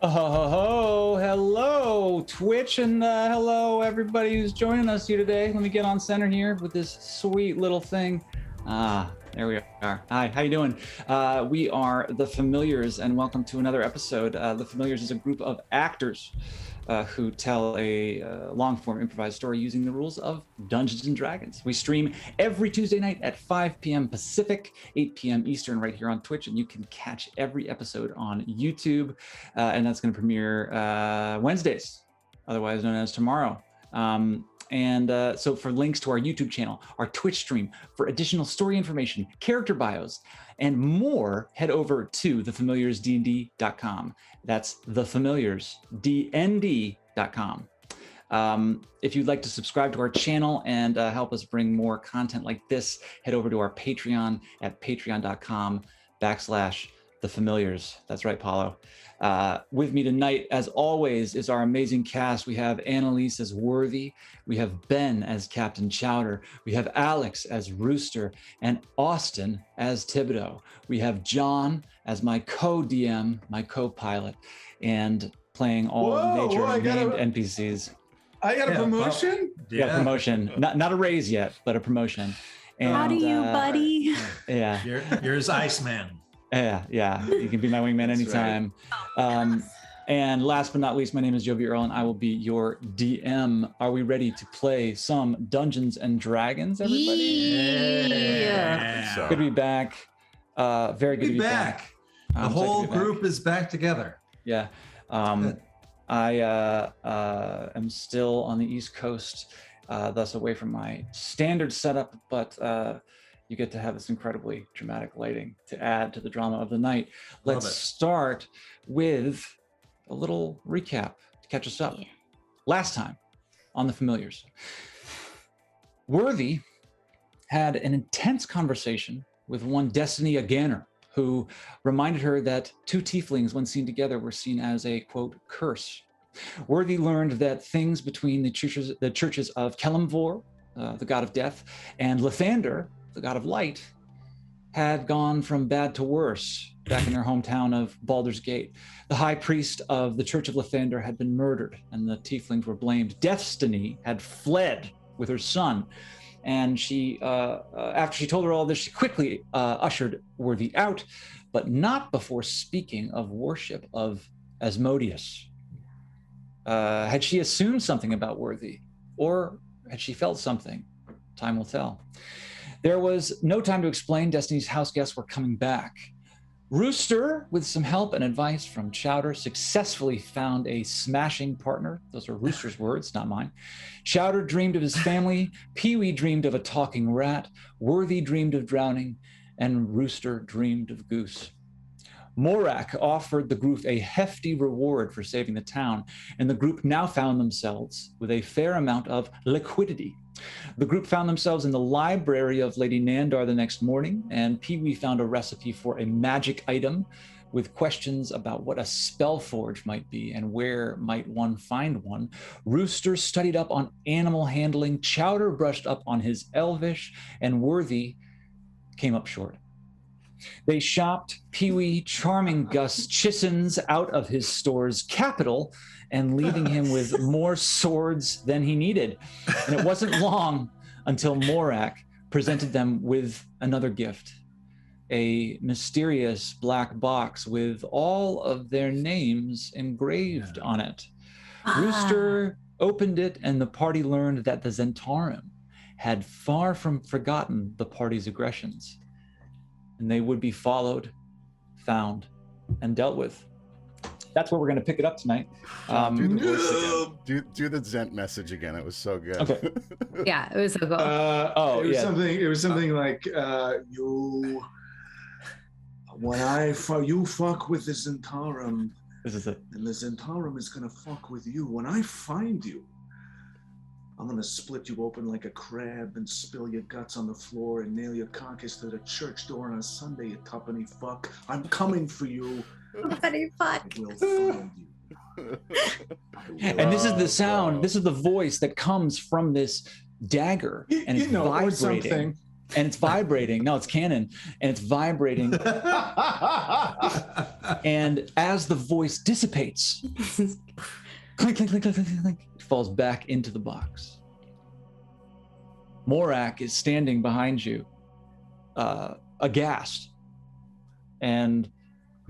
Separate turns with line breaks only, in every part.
Oh, hello, Twitch, and hello, everybody who's joining us here today. Let me get on center here with this sweet little thing. There we are. Hi, how you doing? We are The Familiars, and welcome to another episode. The Familiars is a group of actors who tell a long-form improvised story using the rules of Dungeons & Dragons. We stream every Tuesday night at 5 p.m. Pacific, 8 p.m. Eastern right here on Twitch, and you can catch every episode on YouTube, and that's going to premiere Wednesdays, otherwise known as tomorrow. So for links to our YouTube channel, our Twitch stream, for additional story information, character bios, and more, head over to thefamiliarsdnd.com. That's thefamiliarsdnd.com. If you'd like to subscribe to our channel and help us bring more content like this, head over to our Patreon at patreon.com/thefamiliars. That's right, Paulo. With me tonight, as always, is our amazing cast. We have Annalise as Worthy. We have Ben as Captain Chowder. We have Alex as Rooster and Austin as Thibodeaux. We have John as my co-DM, my co-pilot, and playing all major named NPCs.
I got a promotion?
Yeah, promotion. Not a raise yet, but a promotion. And,
how do you, buddy?
Yeah.
You're his Iceman.
Yeah. You can be my wingman anytime. Right. And last but not least, my name is Jovi Earl, and I will be your DM. Are we ready to play some Dungeons and Dragons, everybody?
Yeah.
Good to be back. Very good to be back.
The whole group is back together.
Yeah. I am still on the East Coast, thus away from my standard setup, but you get to have this incredibly dramatic lighting to add to the drama of the night. Let's start with a little recap to catch us up. Yeah. Last time on The Familiars, Worthy had an intense conversation with one Destiny Aganer, who reminded her that two tieflings, when seen together, were seen as a, quote, curse. Worthy learned that things between the churches of Kelemvor, the god of death, and Lathander, the god of light, had gone from bad to worse back in their hometown of Baldur's Gate. The high priest of the Church of Lathander had been murdered, and the tieflings were blamed. Destiny had fled with her son, and she, after she told her all this, she quickly ushered Worthy out, but not before speaking of worship of Asmodeus. Had she assumed something about Worthy, or had she felt something? Time will tell. There was no time to explain. Destiny's house guests were coming back. Rooster, with some help and advice from Chowder, successfully found a smashing partner. Those are Rooster's words, not mine. Chowder dreamed of his family. Pee-wee dreamed of a talking rat. Worthy dreamed of drowning. And Rooster dreamed of goose. Morak offered the group a hefty reward for saving the town, and the group now found themselves with a fair amount of liquidity. The group found themselves in the library of Lady Nandar the next morning, and Pee-wee found a recipe for a magic item with questions about what a spellforge might be and where might one find one. Rooster studied up on animal handling, Chowder brushed up on his Elvish, and Worthy came up short. They shopped Pee-wee, charming Gus Chissons out of his store's capital and leaving him with more swords than he needed. And it wasn't long until Morak presented them with another gift, a mysterious black box with all of their names engraved on it. Rooster opened it, and the party learned that the Zhentarim had far from forgotten the party's aggressions, and they would be followed, found, and dealt with. That's where we're going to pick it up tonight.
Do the voice again. Do the Zent message again. It was so good.
Okay.
Yeah, it was so cool.
It was something like you fuck with the Zhentarim.
This is it.
And the Zhentarim is going to fuck with you. When I find you, I'm going to split you open like a crab and spill your guts on the floor and nail your carcass to the church door on a Sunday, you tuppenny fuck. I'm coming for you.
Tuppenny fuck.
I will find you.
And this is the sound, this is the voice that comes from this dagger, and it's vibrating. And it's vibrating. No, it's canon, and it's vibrating. And as the voice dissipates, clink, clink, clink, clink, clink, clink, it falls back into the box. Morak is standing behind you, aghast and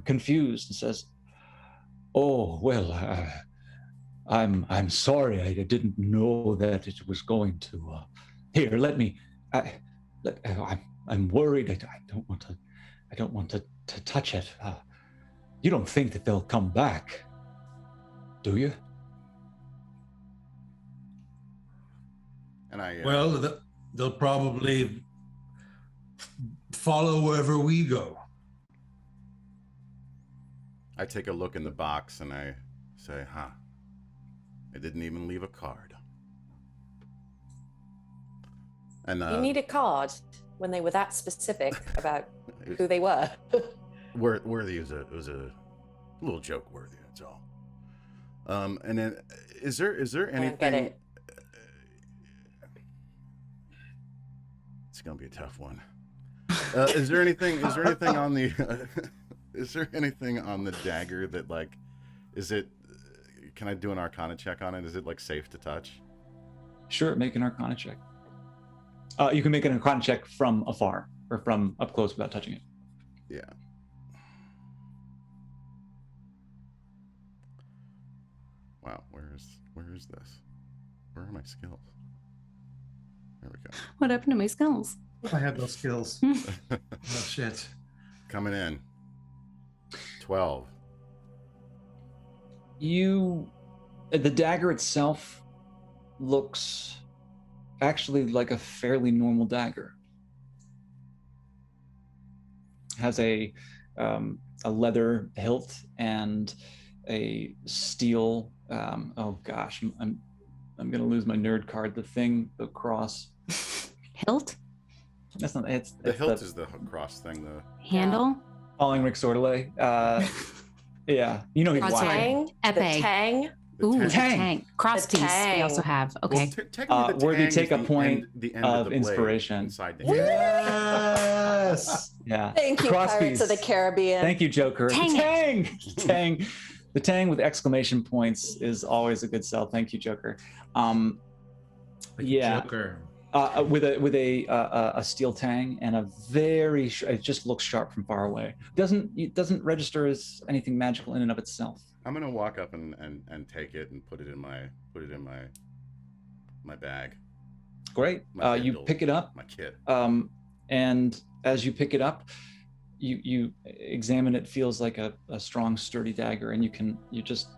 confused, and says, "Oh, well, I'm sorry. I didn't know that it was going to. Here, let me. I'm worried. I don't want to touch it. You don't think that they'll come back, do you?"
And
Well, they'll probably follow wherever we go.
I take a look in the box and I say, I didn't even leave a card. And
You need a card when they were that specific about who they were.
Worthy was a little joke. Worthy, that's all. And then is there anything?
Get it.
It's gonna be a tough one. Is there anything on the? Is there anything on the dagger that is it? Can I do an Arcana check on it? Is it safe to touch?
Sure, make an Arcana check. You can make an Arcana check from afar or from up close without touching it.
Yeah. Wow, where is this? Where are my skills? There we go.
What happened to my skills?
I have those skills. Oh, shit.
Coming in. 12.
The dagger itself looks actually like a fairly normal dagger. Has a leather hilt and a steel. Oh gosh, I'm gonna lose my nerd card. The cross.
Hilt?
That's not. It's
The hilt is the cross thing. The
Handle?
Falling Rick Sordelay. Yeah, you know he's
Cross
white.
Tang, the
Epee.
tang.
Ooh,
tang.
tang. Cross
The
piece we
tang.
also have. Okay.
Well, technically the
Worthy,
tang
take
is
a
the
point
end, the end
of
the blade
inspiration.
inside the hand.
Yes.
Yeah.
Thank you,
Cross
Pirates of the
piece.
Caribbean.
Thank you, Joker.
Tang
The
it.
tang. Tang. The tang with exclamation points is always a good sell. Thank you, Joker. Yeah.
Joker.
With a steel tang and a very it just looks sharp from far away. It doesn't register as anything magical in and of itself.
I'm gonna walk up and take it and put it in my bag.
Great.
My
You
Kindle,
pick it up.
My kit.
And as you pick it up, you examine it. Feels like a strong, sturdy dagger, and you just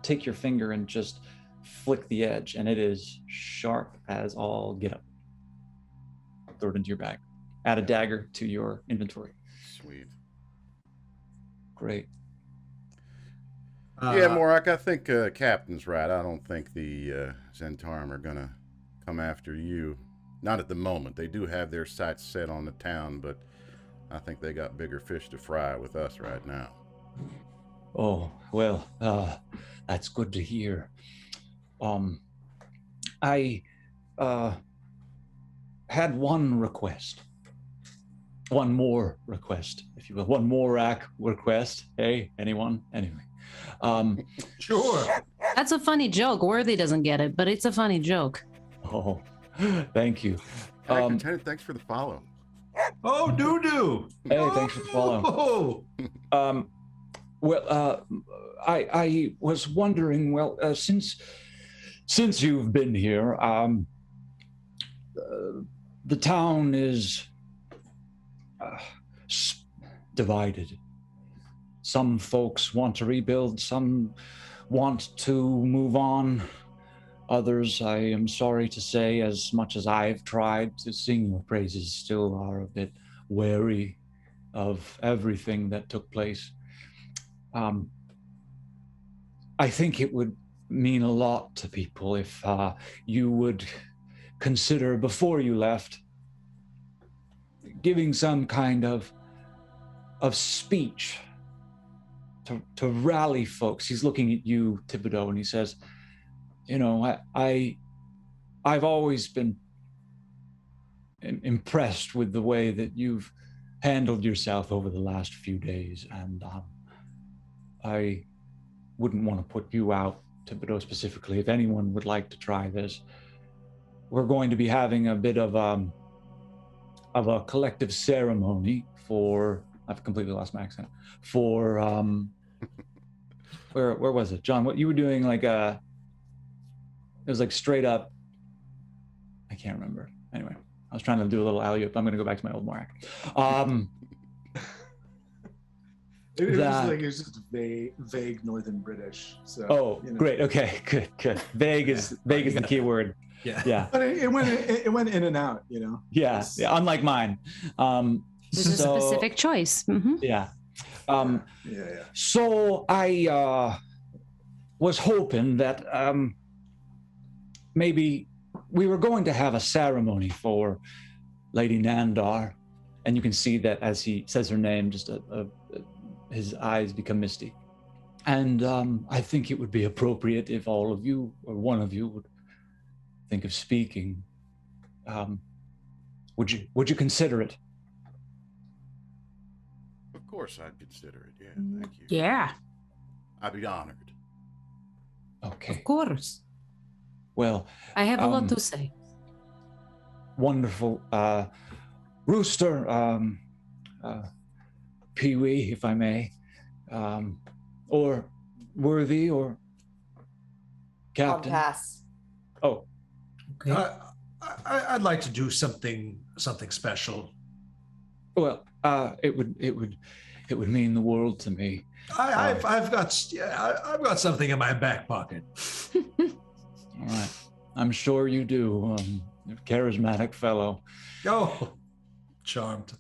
take your finger and just flick the edge, and it is sharp as all get up. Throw it into your bag. Add a dagger to your inventory.
Sweet.
Great.
Yeah, Morak, I think Captain's right. I don't think the Zhentarim are gonna come after you. Not at the moment. They do have their sights set on the town, but I think they got bigger fish to fry with us right now.
Oh, well, that's good to hear. I had one request. One more request, if you will. One Morak request. Hey, anyone? Anyway.
Sure.
That's a funny joke. Worthy doesn't get it, but it's a funny joke.
Oh, thank you.
Lieutenant, thanks for the follow.
Oh, doo-doo.
Hey, thanks for the follow.
Oh.
Well, I was wondering, well, since you've been here, the town is divided. Some folks want to rebuild, some want to move on. Others, I am sorry to say, as much as I've tried to sing your praises, still are a bit wary of everything that took place. I think it would mean a lot to people if you would consider, before you left, giving some kind of speech to rally folks. He's looking at you, Thibodeaux, and he says, you know, I've always been impressed with the way that you've handled yourself over the last few days, and I wouldn't want to put you out, Thibodeaux specifically. If anyone would like to try this, we're going to be having a bit of a collective ceremony for, I've completely lost my accent, for, where was it? John, what you were doing, like, it was like straight up, I can't remember. Anyway, I was trying to do a little alley-oop. I'm going to go back to my old Morak.
It was just vague Northern British. So,
Great. Okay, good. Vague is the key word. Yeah.
But it went in and out,
Yeah, unlike mine.
This is a specific choice. Mm-hmm.
Yeah.
Yeah.
So I was hoping that maybe we were going to have a ceremony for Lady Nandar, and you can see that as he says her name, just his eyes become misty. And I think it would be appropriate if all of you, or one of you, would think of speaking. Would you consider it?
Of course I'd consider it, yeah, thank you.
Yeah,
I'd be honored.
Okay.
of course.
Well,
I have a lot to say.
Wonderful. Rooster, Pee-wee, if I may, or Worthy, or Captain.
Pass.
Oh,
Okay.
I'd like to do something special.
well, it would mean the world to me.
I've got something in my back pocket.
All right, I'm sure you do. You're a charismatic fellow.
Oh, charmed.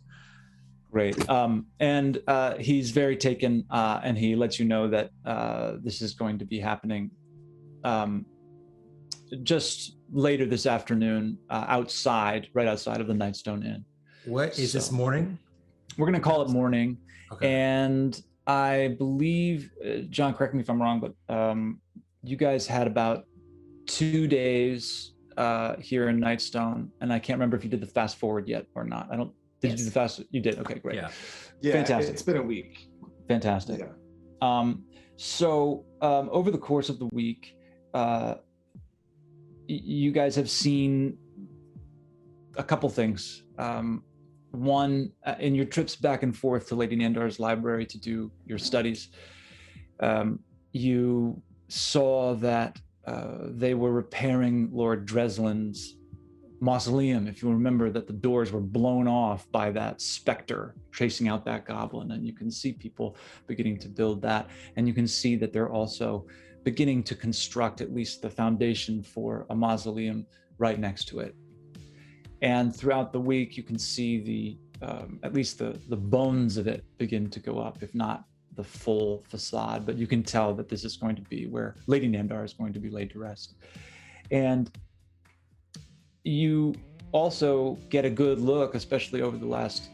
Great. And he's very taken, and he lets you know that this is going to be happening just later this afternoon, right outside of the Nightstone Inn.
What is this morning?
We're going to call it morning.
Okay.
And I believe, John, correct me if I'm wrong, but you guys had about 2 days here in Nightstone, and I can't remember if you did the fast forward yet or not. Did you do the fast? You did. Okay, great.
Yeah.
Fantastic.
It's been a week.
Fantastic.
Yeah.
So over the course of the week, you guys have seen a couple things. One, in your trips back and forth to Lady Nandar's library to do your studies, you saw that they were repairing Lord Dreslin's mausoleum. If you remember that the doors were blown off by that specter chasing out that goblin, and you can see people beginning to build that, and you can see that they're also beginning to construct at least the foundation for a mausoleum right next to it. And throughout the week, you can see at least the bones of it begin to go up, if not the full facade. But you can tell that this is going to be where Lady Nandar is going to be laid to rest. And you also get a good look, especially over the last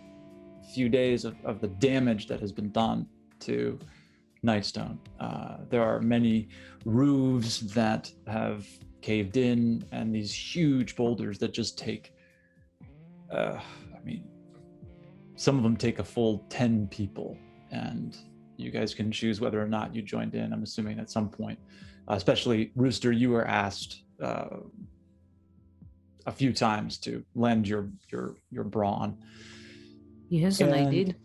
few days, of the damage that has been done to Nightstone. There are many roofs that have caved in, and these huge boulders that just take, some of them take a full 10 people, and you guys can choose whether or not you joined in. I'm assuming at some point, especially Rooster, you were asked a few times to lend your brawn.
Yes, and I did.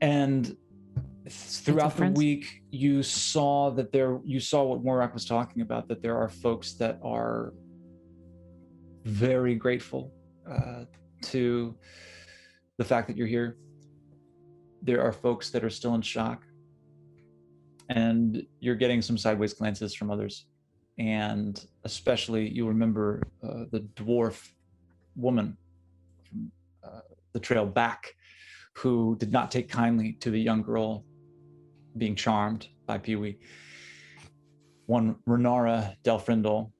And throughout the week, you saw what Morak was talking about, that there are folks that are very grateful to the fact that you're here. There are folks that are still in shock, and you're getting some sideways glances from others. And especially, you remember the dwarf woman from the trail back, who did not take kindly to the young girl being charmed by Pee-wee. One Renara Delfrindle.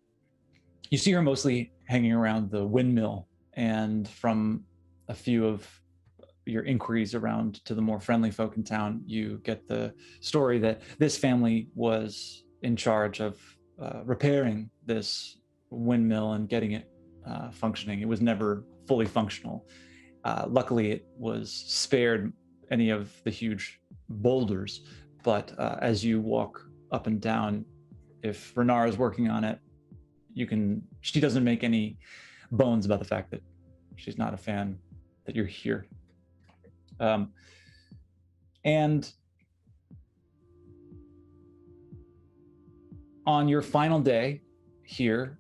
You see her mostly hanging around the windmill, and from a few of your inquiries around to the more friendly folk in town, you get the story that this family was in charge of repairing this windmill and getting it functioning. It was never fully functional. Luckily, it was spared any of the huge boulders, but as you walk up and down, if Renara is working on it, she doesn't make any bones about the fact that she's not a fan that you're here. And on your final day here,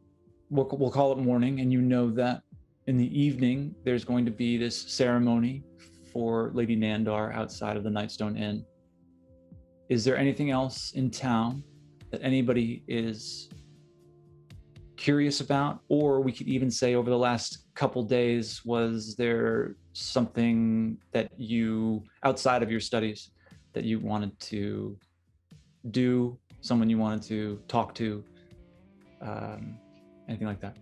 we'll call it morning, and you know that in the evening there's going to be this ceremony for Lady Nandar outside of the Nightstone Inn. Is there anything else in town that anybody is curious about? Or we could even say over the last couple days, was there something that you, outside of your studies, that you wanted to do, someone you wanted to talk to, anything like that?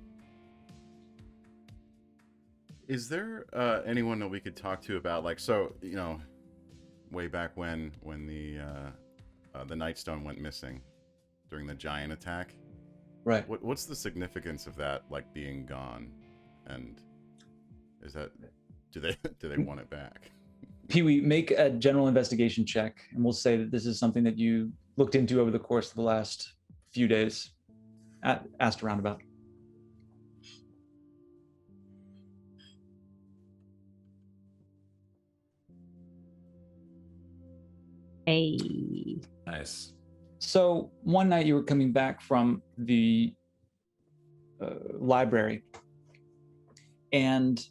Is there anyone that we could talk to about, like, so, you know, way back when the Nightstone went missing during the giant attack?
Right.
What's the significance of that, like, being gone? And is that, do they want it back?
Pee-wee, make a general investigation check, and we'll say that this is something that you looked into over the course of the last few days, asked around about.
Hey.
Nice.
So one night you were coming back from the library, and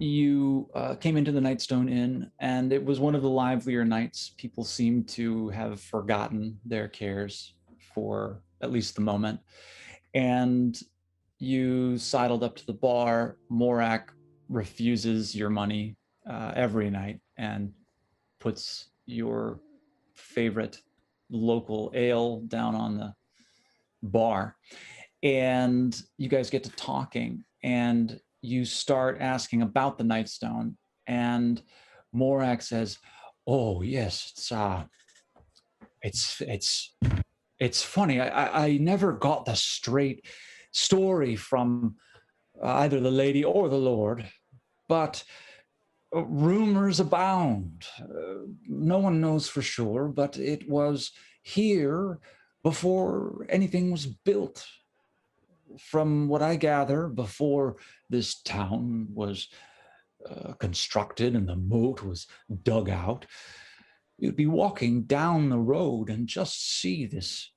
you came into the Nightstone Inn, and it was one of the livelier nights. People seemed to have forgotten their cares for at least the moment. And you sidled up to the bar. Morak refuses your money every night and puts your favorite local ale down on the bar. And you guys get to talking, and you start asking about the Nightstone, and Morak says, "Oh yes, it's funny. I never got the straight story from either the lady or the lord, but rumors abound. No one knows for sure, but it was here before anything was built. From what I gather, before this town was constructed and the moat was dug out, you'd be walking down the road and just see this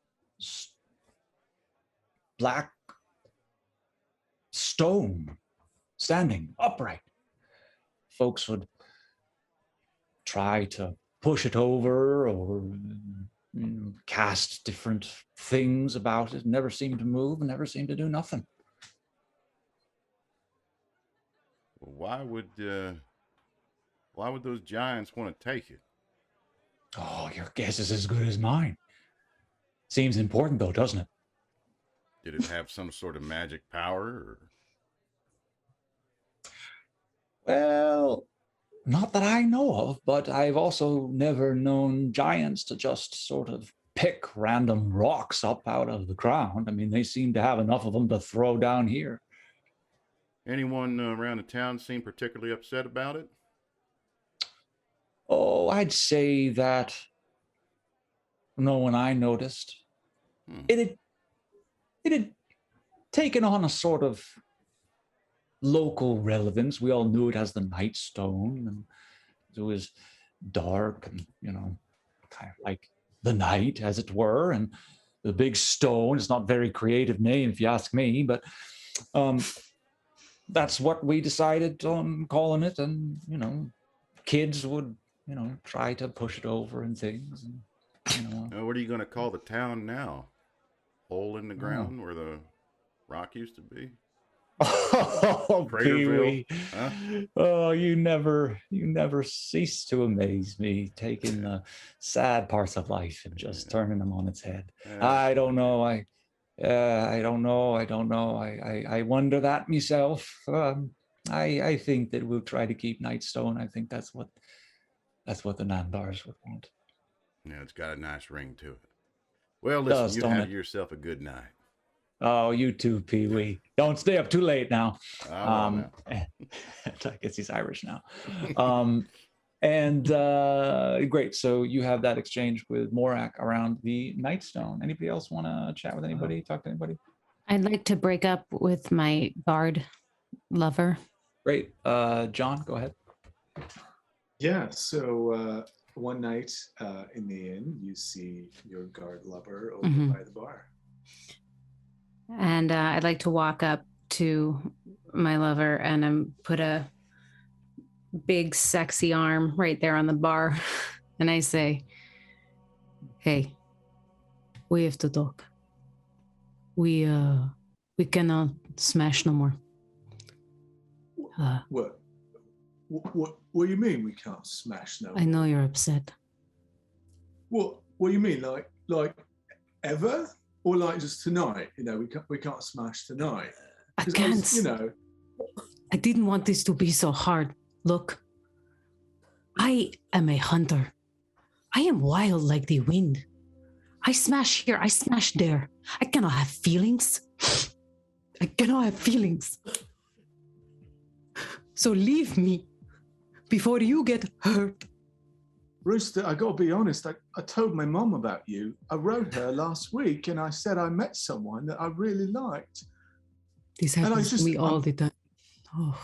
black stone standing upright. Folks would try to push it over or cast different things about it, never seemed to move, never seemed to do nothing."
Why would those giants want to take it?
Oh, your guess is as good as mine. Seems important though, doesn't it?
Did it have some sort of magic power? Or?
Well, not that I know of, but I've also never known giants to just sort of pick random rocks up out of the ground. I mean, they seem to have enough of them to throw down here.
Anyone around the town seem particularly upset about it?
Oh, I'd say that no one I noticed. It had taken on a sort of local relevance. We all knew it as the Nightstone, and it was dark and, you know, kind of like the night, as it were, and the big stone. It's not a very creative name, if you ask me, but that's what we decided on calling it. And, you know, kids would, you know, try to push it over and things. And, you know.
What are you going to call the town now? Hole in the ground where the rock used to be?
Oh, Pee-wee.
Huh?
Oh, you never cease to amaze me, taking the sad parts of life and just turning them on its head. I don't know. I don't know. I wonder that myself. I think that we'll try to keep Nightstone. I think that's what the Nandars would want.
Yeah, it's got a nice ring to it. Well, listen, you have yourself a good night.
Oh, you too, Pee-wee. Don't stay up too late now. I guess he's Irish now. And great. So you have that exchange with Morak around the Nightstone. Anybody else want to chat with anybody? Talk to anybody?
I'd like to break up with my guard lover.
Great. John, go ahead.
Yeah, so one night in the inn, you see your guard lover over by the bar.
And I'd like to walk up to my lover and put a big sexy arm right there on the bar. And I say, hey, we have to talk. We cannot smash no more.
What do you mean we can't smash no?
I know you're upset.
What do you mean, like ever, or like just tonight? You know, we can't smash tonight.
I can't. I didn't want this to be so hard. Look, I am a hunter. I am wild like the wind. I smash here, I smash there. I cannot have feelings. I cannot have feelings. So leave me before you get hurt.
Rooster, I gotta be honest, I told my mom about you. I wrote her last week and I said I met someone that I really liked.
This happens to me all the time. Oh.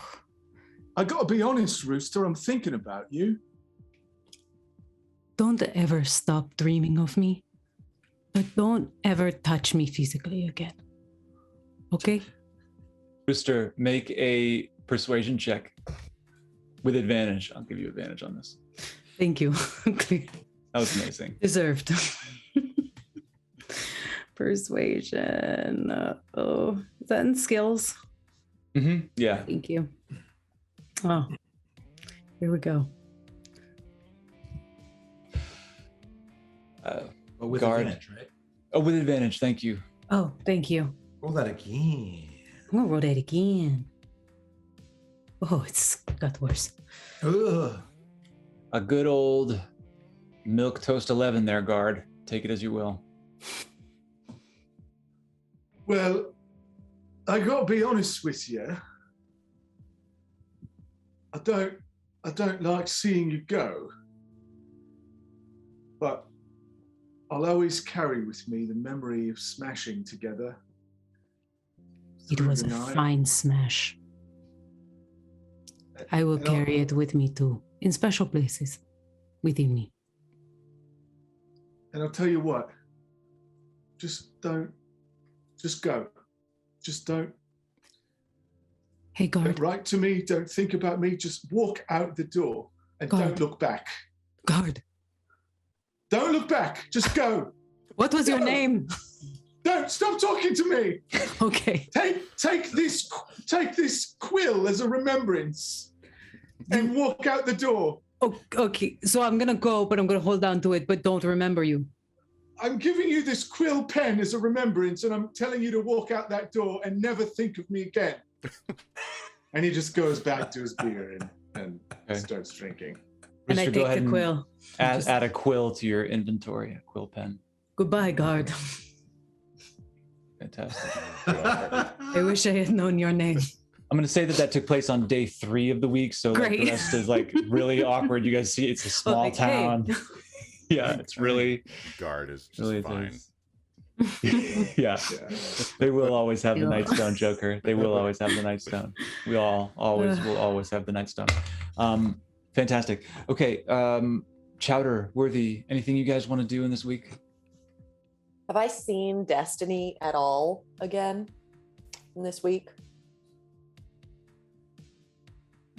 I gotta be honest, Rooster, I'm thinking about you.
Don't ever stop dreaming of me, but don't ever touch me physically again. Okay?
Rooster, make a persuasion check with advantage. I'll give you advantage on this.
Thank you.
That was amazing.
Deserved. Persuasion. Is that in skills?
Mm-hmm. Yeah.
Thank you. Oh, here we go.
With
guard.
advantage, right?
Oh, with advantage. Thank you.
Oh, thank you.
Roll that again.
I'm gonna roll that again. Oh, it's got worse.
Ugh.
A good old milk toast 11 there, guard. Take it as you will.
Well, I gotta be honest with you. I don't like seeing you go. But I'll always carry with me the memory of smashing together.
It was a fine smash. I will carry it with me too, in special places within me.
And I'll tell you what, just go. Just don't.
Hey, guard.
Don't write to me, don't think about me, just walk out the door and don't look back.
Guard.
Don't look back, just go.
What was your name?
Don't stop talking to me.
Okay.
Take this quill as a remembrance and walk out the door.
Okay, so I'm gonna go, but I'm gonna hold on to it, but don't remember you.
I'm giving you this quill pen as a remembrance, and I'm telling you to walk out that door and never think of me again. And he just goes back to his beer and starts drinking.
And I
Rooster, go
take
ahead
the quill.
Add a quill to your inventory, a quill pen.
Goodbye, guard.
Fantastic.
I wish I had known your name.
I'm going to say that took place on day 3 of the week, so like, the rest is like really awkward. You guys see, it's a small town. Hey. Yeah, it's really
guard is just
really
fine.
Yeah, they will always have the Nightstone, Joker. They will always have the Nightstone. We all will always have the Nightstone. Fantastic. Okay, Chowder, Worthy, anything you guys want to do in this week?
Have I seen Destiny at all again in this week?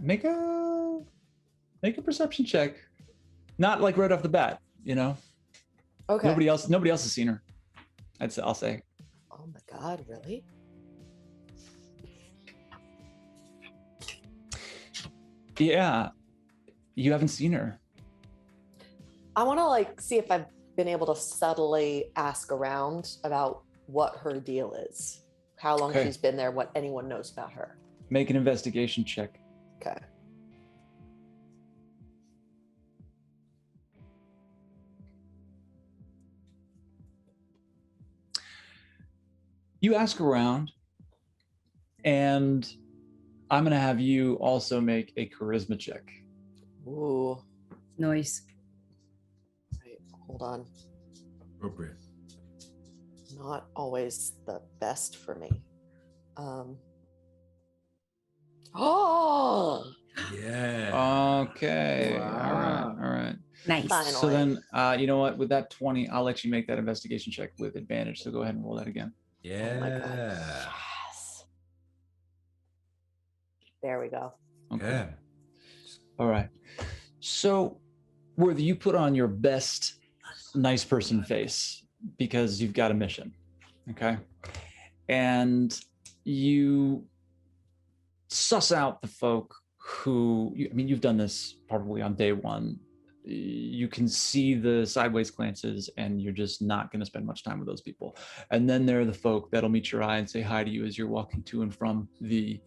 Make a perception check. Not like right off the bat, you know.
Okay.
Nobody else has seen her. I'll say.
Oh my God, really?
Yeah, you haven't seen her.
I want to see if I've been able to subtly ask around about what her deal is, how long she's been there, what anyone knows about her.
Make an investigation check.
Okay.
You ask around, and I'm going to have you also make a charisma check.
Ooh.
Noise.
Right, hold on.
Appropriate.
Not always the best for me. Oh,
Yeah.
Okay.
Wow.
All right.
Nice.
Finally.
So then, you know what? With that 20, I'll let you make that investigation check with advantage. So go ahead and roll that again.
Yeah.
Oh my God. Yes. There we go.
Okay.
Yeah.
All right. So, Worthy, you put on your best nice person face because you've got a mission. Okay. And you suss out the folk who, you've done this probably on day one. You can see the sideways glances and you're just not going to spend much time with those people. And then there are the folk that'll meet your eye and say hi to you as you're walking to and from the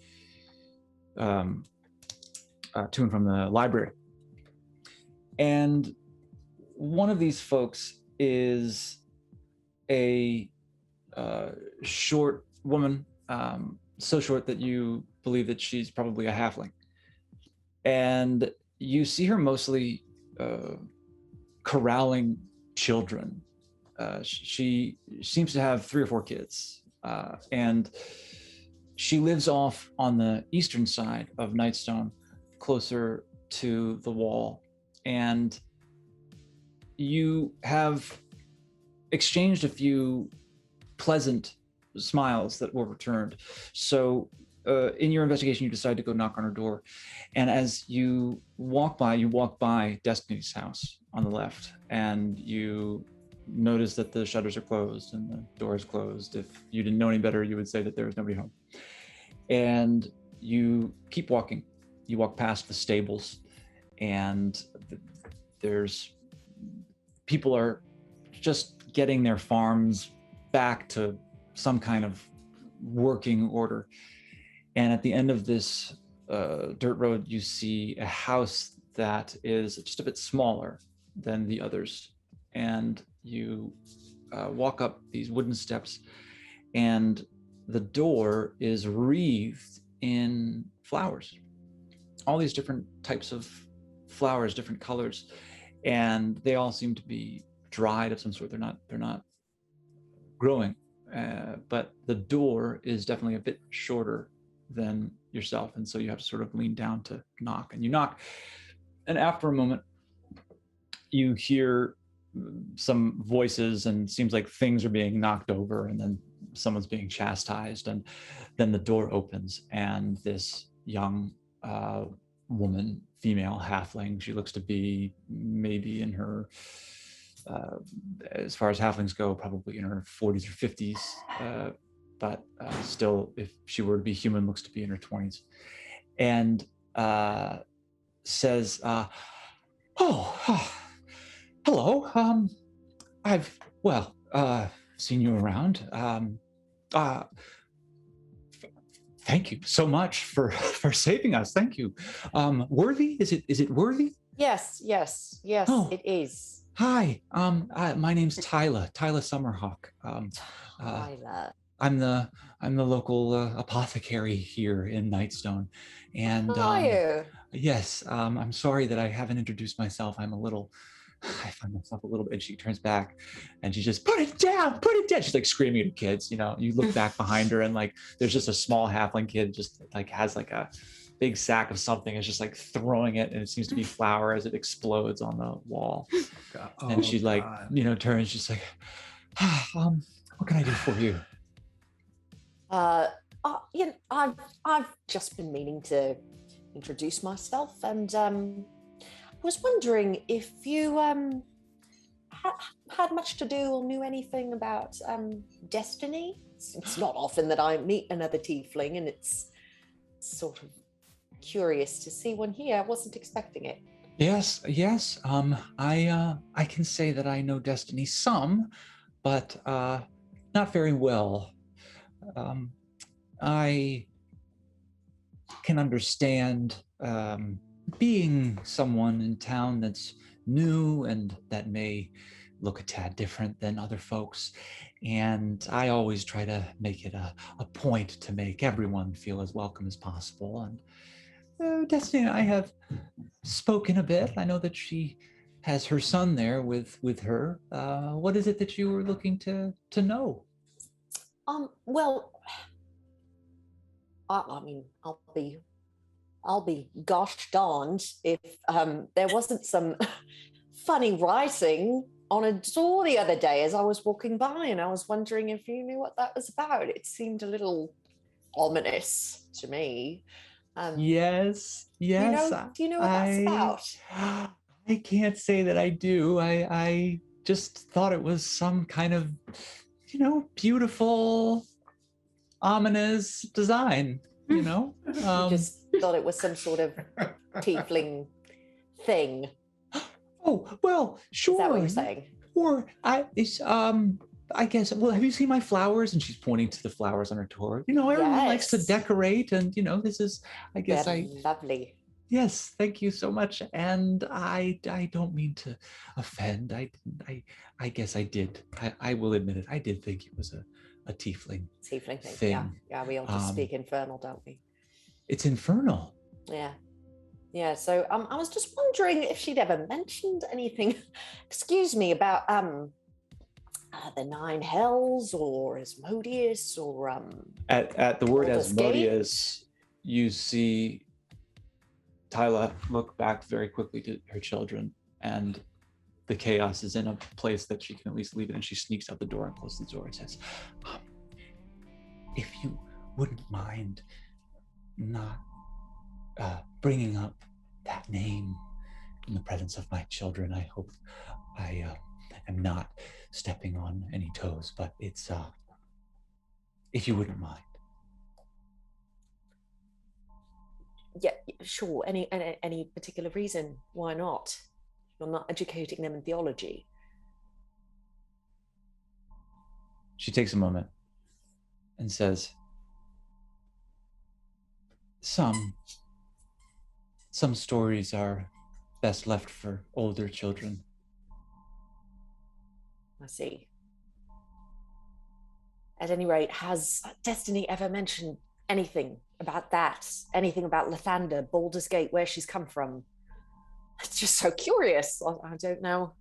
library. And one of these folks is a short woman, so short that you believe that she's probably a halfling. And you see her mostly corralling children. She seems to have 3 or 4 kids, and she lives off on the eastern side of Nightstone, closer to the wall. And you have exchanged a few pleasant smiles that were returned. So in your investigation, you decide to go knock on her door. And as you walk by Destiny's house on the left, and you notice that the shutters are closed and the door is closed. If you didn't know any better, you would say that there was nobody home. And you keep walking. You walk past the stables, and there's people are just getting their farms back to some kind of working order. And at the end of this dirt road, you see a house that is just a bit smaller than the others. And you walk up these wooden steps, and the door is wreathed in flowers. All these different types of flowers, different colors, and they all seem to be dried of some sort. They're not growing, but the door is definitely a bit shorter than yourself, and so you have to sort of lean down to knock. And you knock, and after a moment, you hear some voices, and seems like things are being knocked over, and then someone's being chastised, and then the door opens, and this young woman, female halfling, she looks to be maybe in her, as far as halflings go, probably in her 40s or 50s, but still, if she were to be human, looks to be in her 20s, and says, hello, I've seen you around. Thank you so much for saving us. Thank you. Worthy? Is it Worthy?
Yes,
Oh.
it is.
Hi. My name's Tyler Summerhawk.
Tyler.
I'm the local apothecary here in Nightstone, and
How are you?
yes, I'm sorry that I haven't introduced myself. I find myself a little bit, and she turns back and she just, put it down. She's like screaming at kids, you look back behind her, and like, there's just a small halfling kid just like has like a big sack of something, is just like throwing it, and it seems to be flour as it explodes on the wall. And she like, turns, just like, what can I do for you?
I've just been meaning to introduce myself, and I was wondering if you had much to do or knew anything about destiny. It's not often that I meet another tiefling, and it's sort of curious to see one here. I wasn't expecting it.
Yes. I can say that I know destiny some, but not very well. I can understand being someone in town that's new and that may look a tad different than other folks. And I always try to make it a point to make everyone feel as welcome as possible. And Destiny and I have spoken a bit. I know that she has her son there with her. What is it that you were looking to know?
Well, I mean, I'll be gosh darned if there wasn't some funny writing on a door the other day as I was walking by, and I was wondering if you knew what that was about. It seemed a little ominous to me.
Yes.
Do you know what that's about?
I can't say that I do. I just thought it was some kind of, beautiful, ominous design,
You just thought it was some sort of tiefling thing.
Oh, well, sure.
Is that what you're saying?
Or I guess, well, have you seen my flowers? And she's pointing to the flowers on her tour. Everyone likes to decorate, and this is, I guess,
They're lovely.
Yes, thank you so much. And I don't mean to offend. I guess I did. I will admit it. I did think it was a tiefling.
Tiefling thing.
Thing.
Yeah, we all just speak infernal, don't we?
It's infernal.
Yeah. So I was just wondering if she'd ever mentioned anything, excuse me, about the Nine Hells or Asmodeus or
At the word
Baldur's Gate?
Asmodeus, you see Tyla look back very quickly to her children, and the chaos is in a place that she can at least leave it, and she sneaks out the door and closes the door and says, if you wouldn't mind not bringing up that name in the presence of my children, I hope I am not stepping on any toes, but it's, if you wouldn't mind.
Yeah, sure. Any particular reason why not? You're not educating them in theology.
She takes a moment and says, some stories are best left for older children.
I see. At any rate, has Destiny ever mentioned anything about that? Anything about Lathander, Baldur's Gate, where she's come from? It's just so curious. I don't know.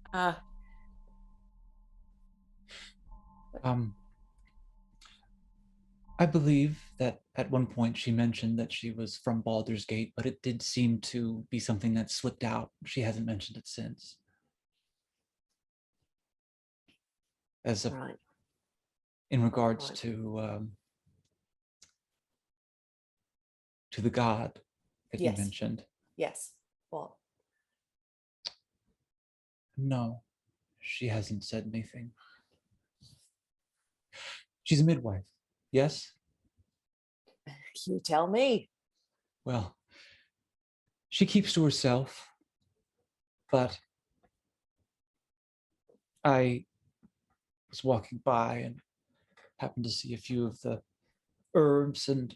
I believe that at one point she mentioned that she was from Baldur's Gate, but it did seem to be something that slipped out. She hasn't mentioned it since.
Right.
In regards to the god that you mentioned.
Yes. What?
No, she hasn't said anything. She's a midwife, yes?
You tell me.
Well, she keeps to herself, but I was walking by and happened to see a few of the herbs and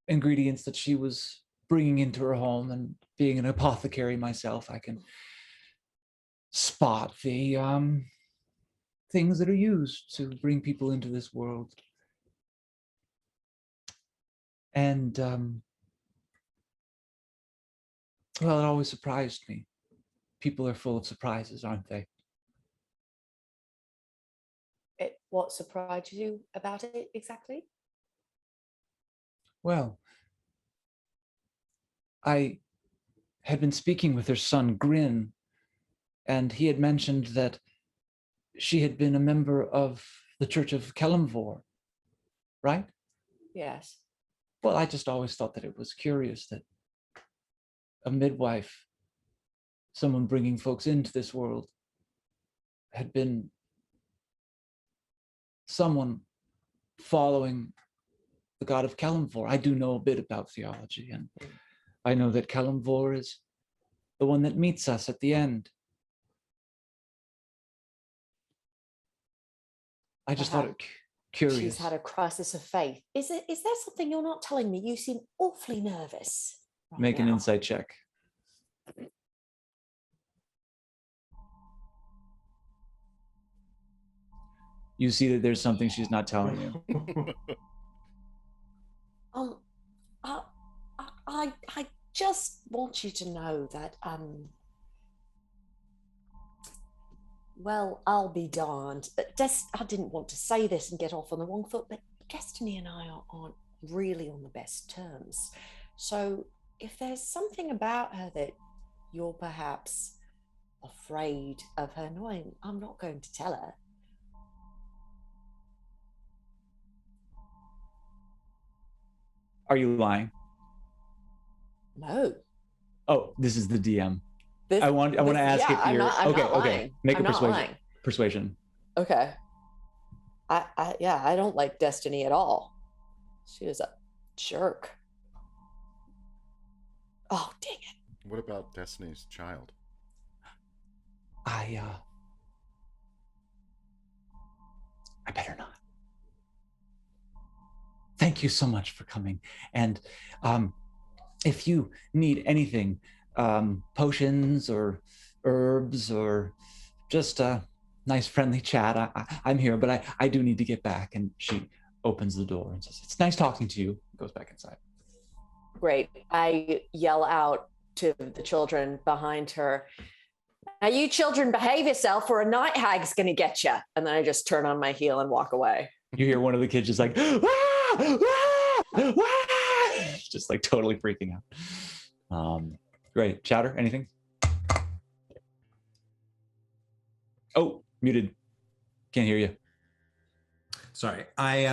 ingredients that she was bringing into her home, and being an apothecary myself, I can spot the things that are used to bring people into this world. And well, it always surprised me. People are full of surprises, aren't they?
What surprised you about it exactly?
Well, I had been speaking with her son, Grin, and he had mentioned that she had been a member of the Church of Kelemvor, right?
Yes.
Well, I just always thought that it was curious that a midwife, someone bringing folks into this world, had been someone following the god of Kelemvor. I do know a bit about theology, and I know that Kelemvor is the one that meets us at the end. I just thought it curious.
She's had a crisis of faith. Is there something you're not telling me? You seem awfully nervous.
Make an insight check. You see that there's something she's not telling you.
I just want you to know that, well, I'll be darned. I didn't want to say this and get off on the wrong foot, but Destiny and I aren't really on the best terms. So if there's something about her that you're perhaps afraid of her knowing, I'm not going to tell her.
Are you lying?
No.
Oh, this is the DM. I want to ask if you're
I'm not lying.
Make
I'm
a
not lying.
persuasion.
Okay. I don't like Destiny at all. She is a jerk. Oh, dang it.
What about Destiny's child?
I better not. Thank you so much for coming. And if you need anything, potions or herbs or just a nice friendly chat, I'm here, but I do need to get back. And she opens the door and says, "It's nice talking to you." Goes back inside.
Great. I yell out to the children behind her, "Now you children behave yourself or a night hag's going to get you." And then I just turn on my heel and walk away.
You hear one of the kids just like, "Ah! Ah! Ah!" just like totally freaking out. Great. Chowder, anything? Oh, muted. Can't hear you.
Sorry. I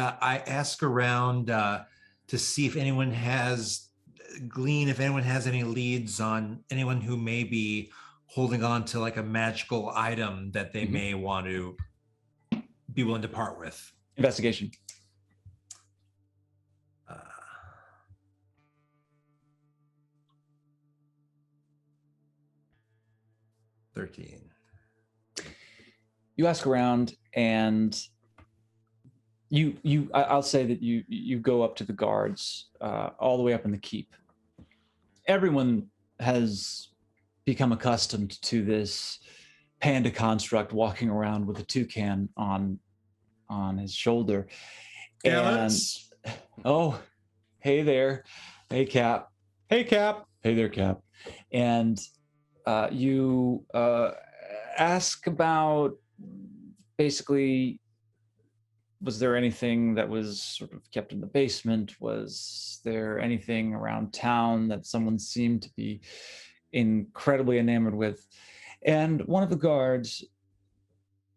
ask around to see if anyone has if anyone has any leads on anyone who may be holding on to like a magical item that they may want to be willing to part with.
Investigation.
13.
You ask around, and I'll say that you go up to the guards, all the way up in the keep. Everyone has become accustomed to this panda construct walking around with a toucan on his shoulder. And oh, hey there. Hey, Cap. Hey, Cap. Hey there, Cap. And you ask about, basically, was there anything that was sort of kept in the basement? Was there anything around town that someone seemed to be incredibly enamored with? And one of the guards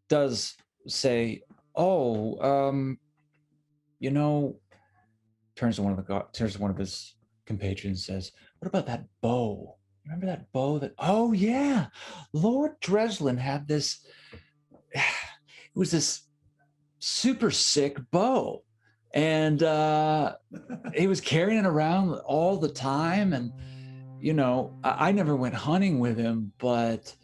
does say, "Oh, turns to one of his compatriots and says, "What about that bow? Remember that bow that, oh yeah, Lord Dreslin had this, it was this super sick bow. And he was carrying it around all the time. And, I never went hunting with him, but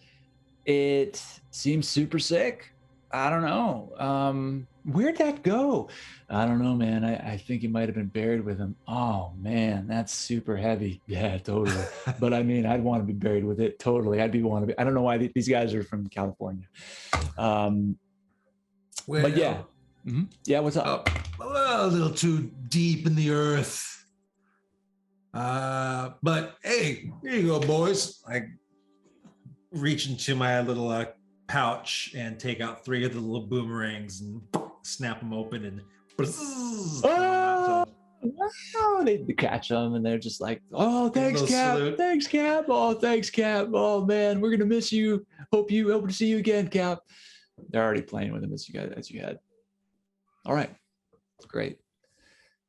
it seems super sick. I don't know. Where'd that go? I don't know, man. I think he might have been buried with him. Oh, man, that's super heavy. Yeah, totally. But I mean, I'd want to be buried with it. Totally. I don't know why these guys are from California. But yeah. Mm-hmm. Yeah, what's up?
A little too deep in the earth. But hey, here you go, boys. I reach into my little pouch and take out 3 of the little boomerangs and snap them open and
They catch them and they're just like, "Oh, thanks, Cap.
Salute.
Thanks, Cap. Oh, thanks, Cap. Oh man, we're gonna miss you. Hope to see you again, Cap." They're already playing with him as you had. All right, great.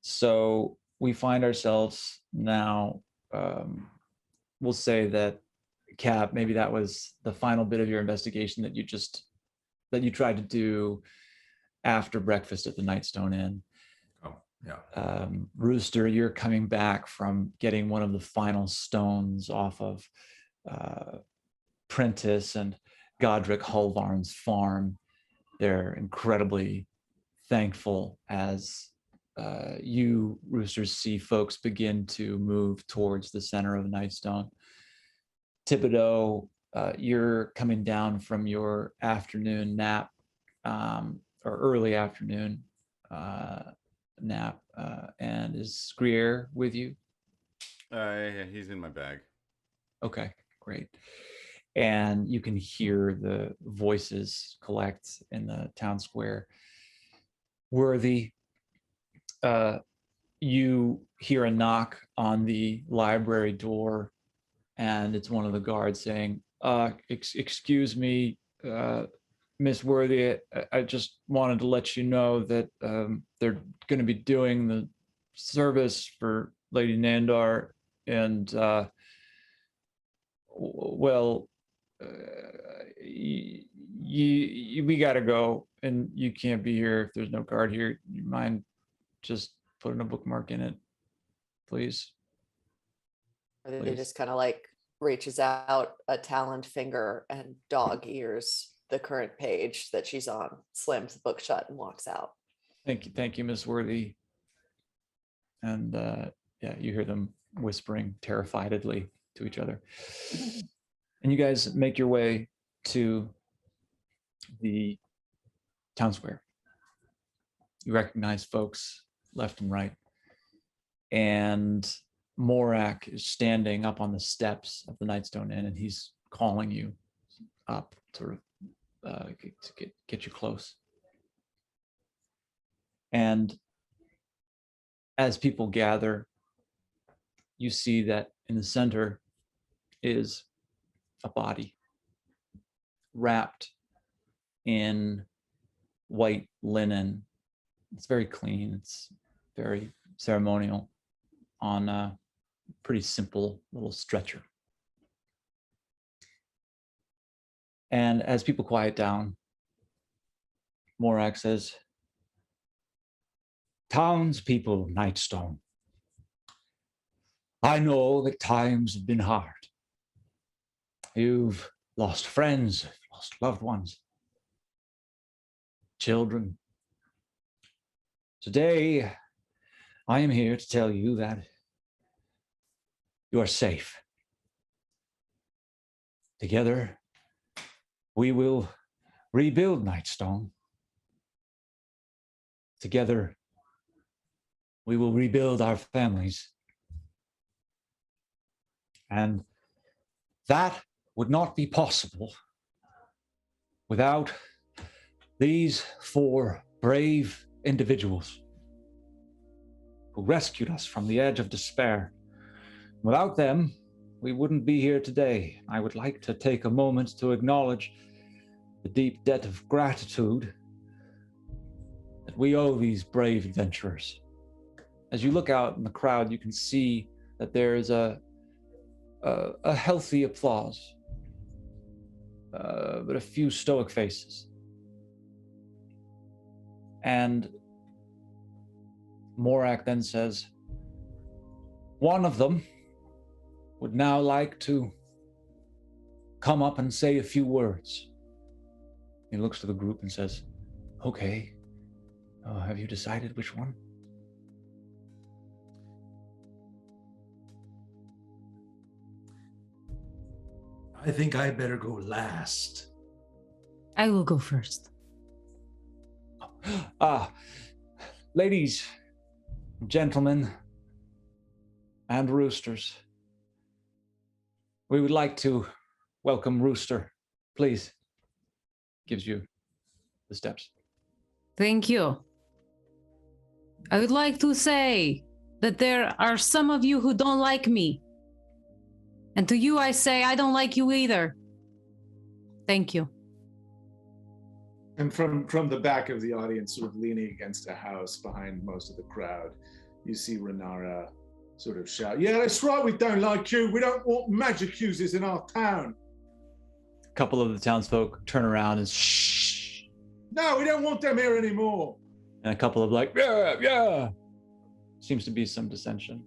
So we find ourselves now. We'll say that, Cap, maybe that was the final bit of your investigation that you tried to do after breakfast at the Nightstone Inn.
Oh, yeah.
Rooster, you're coming back from getting one of the final stones off of Prentice and Godric Hulvarn's farm. They're incredibly thankful as you, Roosters, see folks begin to move towards the center of Nightstone. Thibodeaux, you're coming down from your afternoon nap, or early afternoon nap, and is Grier with you?
Yeah, he's in my bag.
Okay, great. And you can hear the voices collect in the town square. Worthy, you hear a knock on the library door, and it's one of the guards saying, excuse me, Miss Worthy, I just wanted to let you know that they're going to be doing the service for Lady Nandar, and we gotta go, and you can't be here if there's no guard here. You mind just putting a bookmark in it, please?
Or they
Please.
just kind of like reaches out a taloned finger and dog ears the current page that she's on, slams the book shut, and walks out.
Thank you, Miss Worthy. And yeah, you hear them whispering terrifiedly to each other. And you guys make your way to the town square. You recognize folks left and right. And Morak is standing up on the steps of the Nightstone Inn, and he's calling you up, sort of to get you close. And as people gather, you see that in the center is a body wrapped in white linen. It's very clean. It's very ceremonial on a pretty simple little stretcher. And as people quiet down, Morak says, "Townspeople, Nightstone, I know that times have been hard. You've lost friends, lost loved ones, children. Today, I am here to tell you that you are safe. Together, we will rebuild Nightstone. Together, we will rebuild our families. And that would not be possible without these 4 brave individuals who rescued us from the edge of despair. Without them, we wouldn't be here today. I would like to take a moment to acknowledge the deep debt of gratitude that we owe these brave adventurers." As you look out in the crowd, you can see that there is a healthy applause, but a few stoic faces. And Morak then says, "One of them would now like to come up and say a few words." He looks to the group and says, "Okay, have you decided which one?"
I think I better go last.
I will go first.
Ladies, gentlemen, and roosters, we would like to welcome Rooster. Please. Gives you the steps.
Thank you. I would like to say that there are some of you who don't like me. And to you, I say, I don't like you either. Thank you.
And from the back of the audience, sort of leaning against a house behind most of the crowd, you see Renara sort of shout, "Yeah, that's right, we don't like you. We don't want magic users in our town."
A couple of the townsfolk turn around and shh.
"No, we don't want them here anymore."
And a couple of like, yeah. Seems to be some dissension.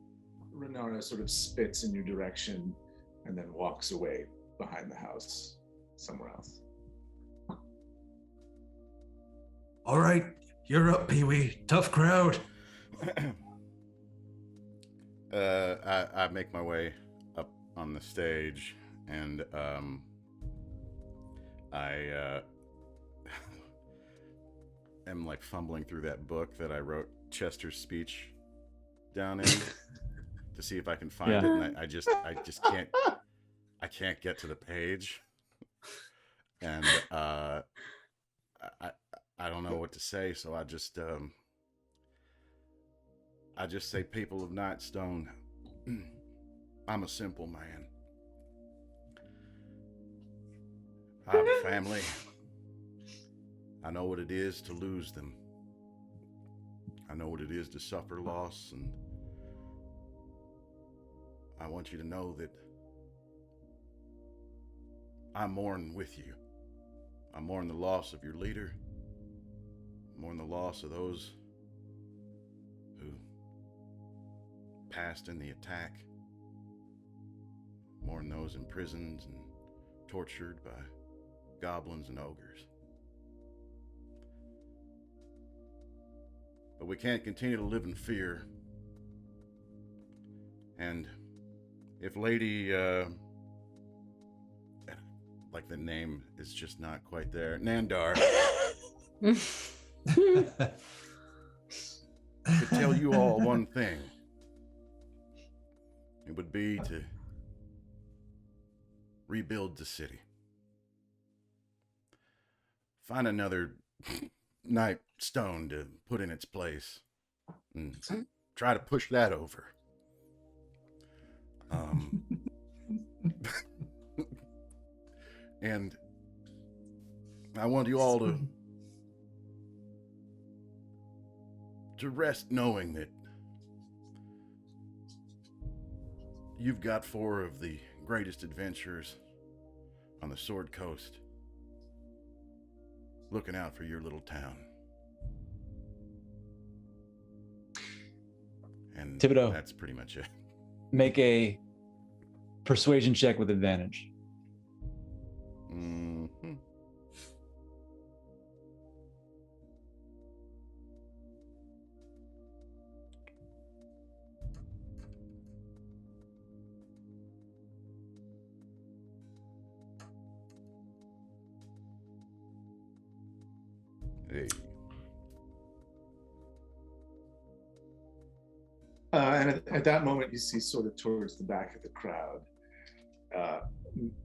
Renara sort of spits in your direction and then walks away behind the house somewhere else.
All right, you're up, Pee-wee. Tough crowd.
I make my way up on the stage, and I am like fumbling through that book that I wrote Chester's speech down in. to see if I can find it, and I just can't get to the page, and I don't know what to say, so I just say, people of Nightstone, I'm a simple man. I have a family. I know what it is to lose them. I know what it is to suffer loss, and I want you to know that I mourn with you. I mourn the loss of your leader. I mourn the loss of those who passed in the attack. I mourn those imprisoned and tortured by goblins and ogres. But we can't continue to live in fear. And if Lady, like the name is just not quite there, Nandar, could tell you all one thing, it would be to rebuild the city. Find another Nightstone to put in its place and try to push that over. And I want you all to rest knowing that you've got 4 of the greatest adventurers on the Sword Coast looking out for your little town. And
Thibodeaux,
that's pretty much it.
Make a persuasion check with advantage.
Mm-hmm. Hey.
And at that moment, you see sort of towards the back of the crowd,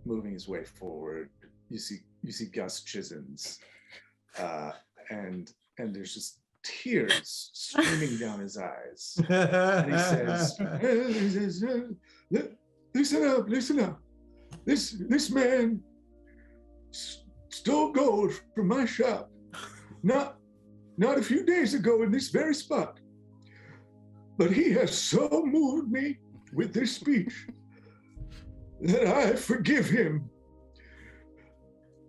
moving his way forward. You see Gus Chisholm's, and there's just tears streaming down his eyes. And he says, "Listen up. This man stole gold from my shop. Not a few days ago in this very spot. But he has so moved me with this speech that I forgive him.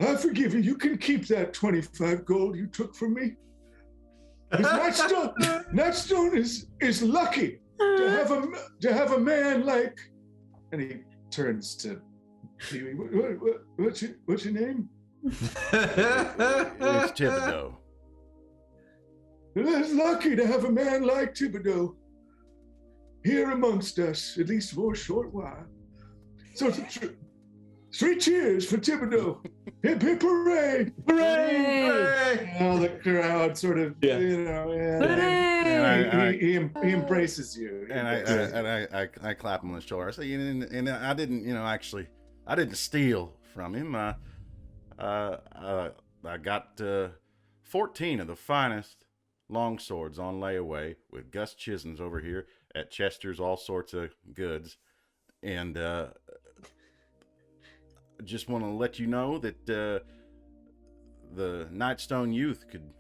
I forgive you. You can keep that 25 gold you took from me. Because Nightstone is lucky to have a man like." And he turns to Pee-wee. What's your name?
It's Thibodeaux.
It's lucky to have a man like Thibodeaux here amongst us, at least for a short while. So 3 cheers for Thibodeaux. Hip hip hooray!
Hooray!
All the crowd sort of, he embraces you.
And I clap him on the shoulder. I say, and I didn't steal from him. I got 14 of the finest longswords on layaway with Gus Chisholm's over here at Chester's All Sorts of Goods, and just want to let you know that the Nightstone youth could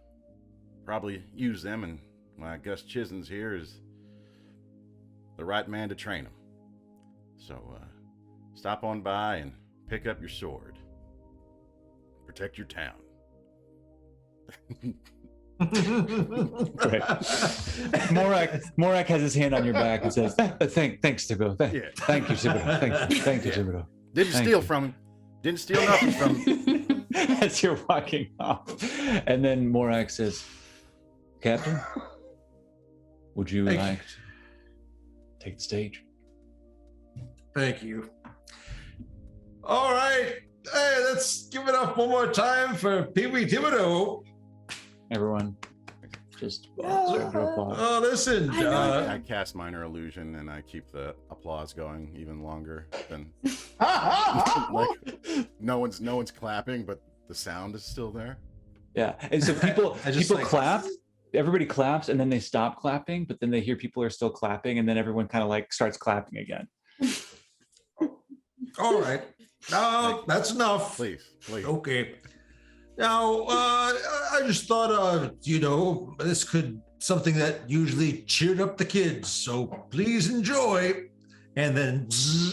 probably use them, and Gus Chisholm's here is the right man to train them. So stop on by and pick up your sword. Protect your town.
Great. Morak has his hand on your back and says, "Thanks, Thibodeaux. Thank you, Thibodeaux. Thank you, Thibodeaux."
Didn't steal from him. Didn't steal nothing from him.
As you're walking off, and then Morak says, "Captain, would you like to take the stage?"
Thank you. All right. Hey, let's give it up one more time for Pee-wee Thibodeaux.
Everyone just start to applaud.
Oh, listen.
I cast minor illusion and I keep the applause going even longer than like no one's clapping, but the sound is still there.
Yeah, and so people
like,
clap. Everybody claps, and then they stop clapping, but then they hear people are still clapping, and then everyone kind of like starts clapping again.
All right. That's enough.
Please.
Okay. Now, I just thought, this could something that usually cheered up the kids. So please enjoy. And then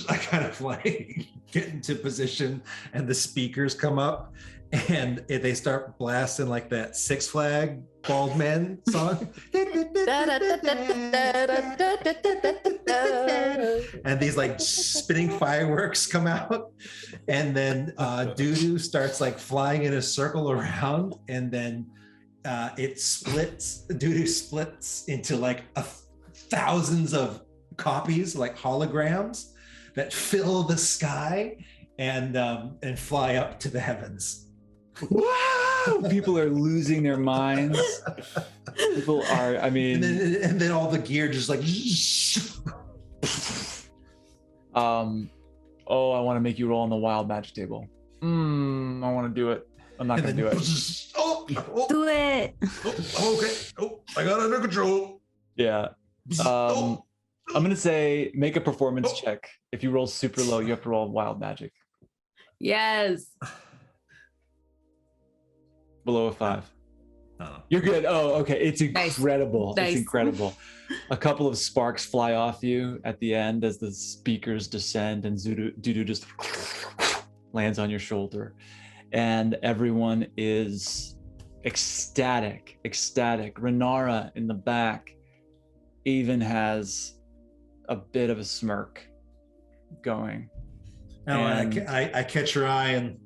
I kind of like get into position, and the speakers come up, and they start blasting like that Six Flag Bald Men song. And these like spinning fireworks come out, and then Thibodeaux starts like flying in a circle around, and then it splits. Thibodeaux splits into like thousands of copies, like holograms, that fill the sky and fly up to the heavens.
Wow! People are losing their minds. People are. I mean,
and then all the gear just like.
Oh, I want to make you roll on the wild magic table. I want to do it. I'm not going to do it.
Do it.
Okay. Oh, I got it under control.
Yeah. I'm going to say make a performance check. If you roll super low, you have to roll wild magic.
Yes.
Below a 5.
Oh.
You're good. Oh, okay. It's incredible.
Nice.
It's incredible. A couple of sparks fly off you at the end as the speakers descend, and Thibodeaux just lands on your shoulder. And everyone is ecstatic. Renara in the back even has a bit of a smirk going.
And I catch her eye and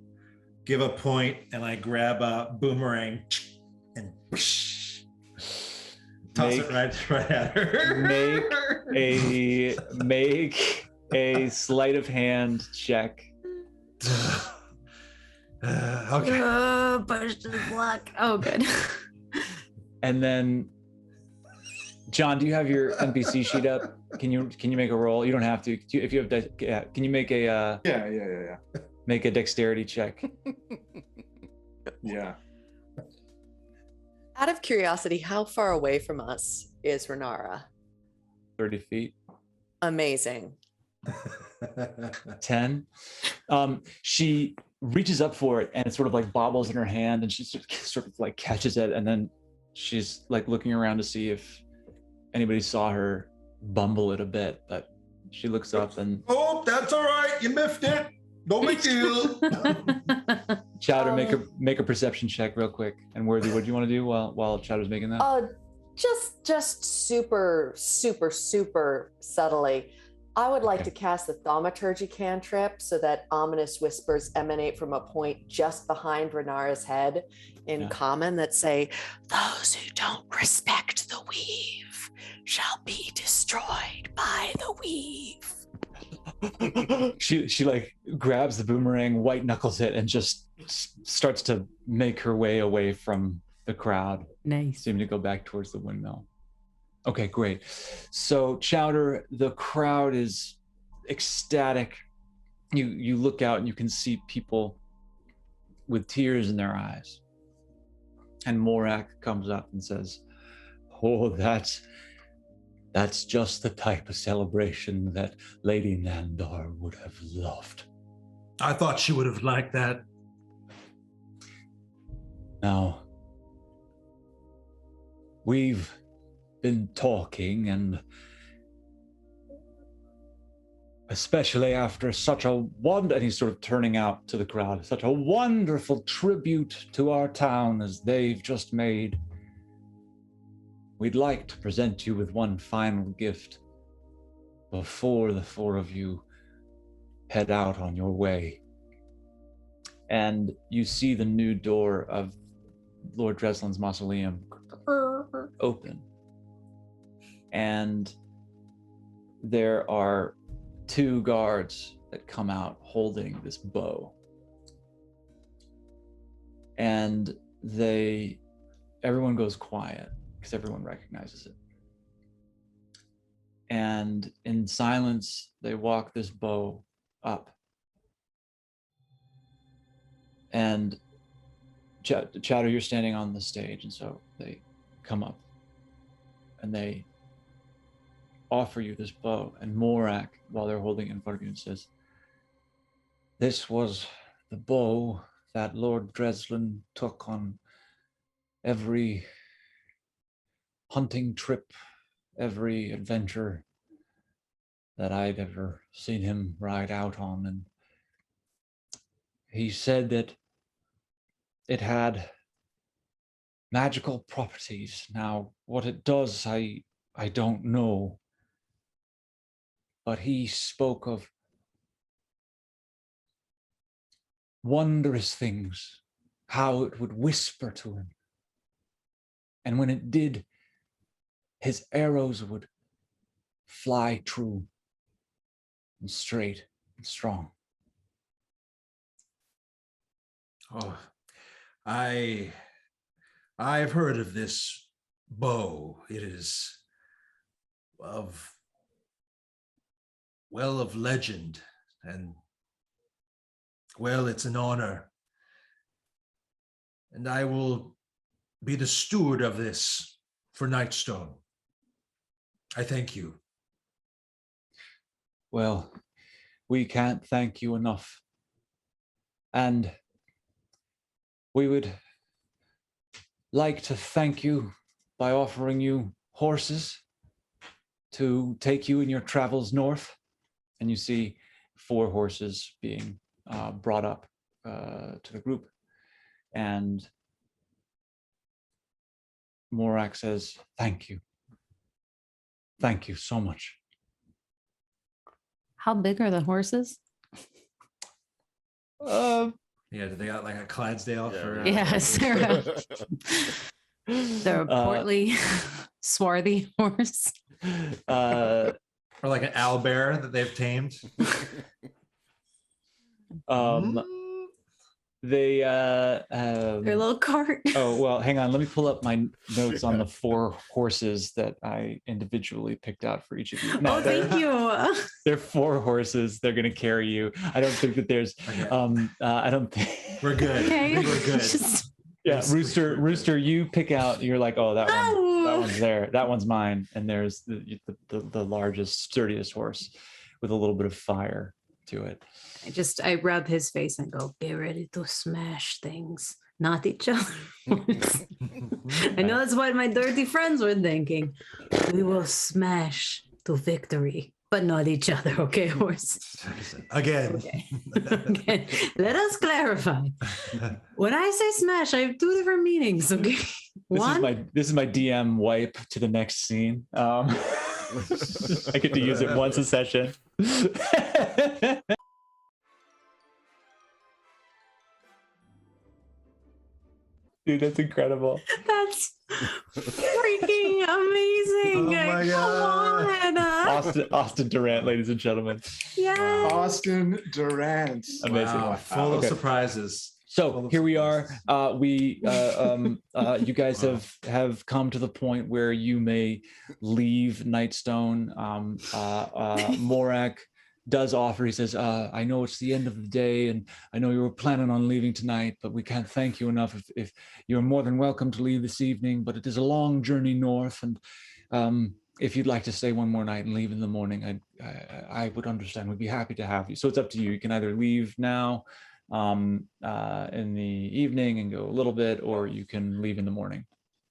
give a point, and I grab a boomerang and toss it right at her.
Make a sleight of hand check.
Okay.
Push the block. Oh, good.
And then, John, do you have your NPC sheet up? Can you make a roll? You don't have to. If you have, can you make a
Yeah.
make a dexterity check?
Yeah.
Out of curiosity, how far away from us is Renara?
30 feet.
Amazing.
10. She reaches up for it, and it sort of like bobbles in her hand, and she sort of like catches it, and then she's like looking around to see if anybody saw her bumble it a bit, but she looks up and
Oh, that's all right. You miffed it. No big deal.
Chowder, make a perception check real quick. And Worthy, what do you want to do while Chowder's making that?
Just super subtly. I would like to cast the thaumaturgy cantrip so that ominous whispers emanate from a point just behind Renara's head in common that say, "Those who don't respect the weave shall be destroyed by the weave."
She like grabs the boomerang, white knuckles it, and just starts to make her way away from the crowd.
Nice.
Seeming to go back towards the windmill. Okay, great. So Chowder, the crowd is ecstatic. You look out and you can see people with tears in their eyes. And Morak comes up and says, "Oh, that's just the type of celebration that Lady Nandar would have loved."
I thought she would have liked that.
Now, we've been talking, and especially after such a and he's sort of turning out to the crowd, such a wonderful tribute to our town as they've just made. We'd like to present you with one final gift before the four of you head out on your way. And you see the new door of Lord Dreslin's mausoleum open. And there are 2 guards that come out holding this bow. And everyone goes quiet. because everyone recognizes it. And in silence, they walk this bow up. And Chowder, you're standing on the stage, and so they come up and they offer you this bow. And Morak, while they're holding it in front of you, says, "This was the bow that Lord Dreslin took on every hunting trip, every adventure that I'd ever seen him ride out on. And he said that it had magical properties. Now, what it does, I don't know. But he spoke of wondrous things, how it would whisper to him. And when it did, his arrows would fly true and straight and strong."
Oh, I've heard of this bow. It is of legend, and it's an honor. And I will be the steward of this for Nightstone. I thank you.
Well, we can't thank you enough. And we would like to thank you by offering you horses to take you in your travels north. And you see 4 horses being brought up to the group. And Morak says, "Thank you. Thank you so much."
How big are the horses?
Yeah, do they got like a Clydesdale for?
Yes, they're a portly, swarthy horse.
Or like an owlbear that they've tamed.
Their little cart.
Oh, well, hang on. Let me pull up my notes on the 4 horses that I individually picked out for each of you. No,
Thank you.
They're 4 horses. They're going to carry you. I don't think that there's,
Okay.
I don't think.
We're good.
Okay.
We're good.
Yeah, Rooster, you pick out, you're like, oh, that one's there. That one's mine. And there's the largest, sturdiest horse with a little bit of fire to it.
I rub his face and go, "Be ready to smash things, not each other." I know that's what my dirty friends were thinking. We will smash to victory, but not each other, okay, horse?
Again.
Okay. Okay. Let us clarify. When I say smash, I have 2 different meanings, okay?
This is my DM wipe to the next scene. I get to use it once a session. Dude, that's incredible.
That's freaking amazing.
Oh my God.
Come on.
Austin Durant, ladies and gentlemen.
Yeah.
Austin Durant.
Amazing.
Wow, full of
Okay.
surprises.
So here we are. You guys have come to the point where you may leave Nightstone. Morak does offer. He says, "I know it's the end of the day, and I know you were planning on leaving tonight, but we can't thank you enough. If you're more than welcome to leave this evening, but it is a long journey north, and if you'd like to stay one more night and leave in the morning, I would understand. We'd be happy to have you. So it's up to you. You can either leave now." In the evening and go a little bit, or you can leave in the morning.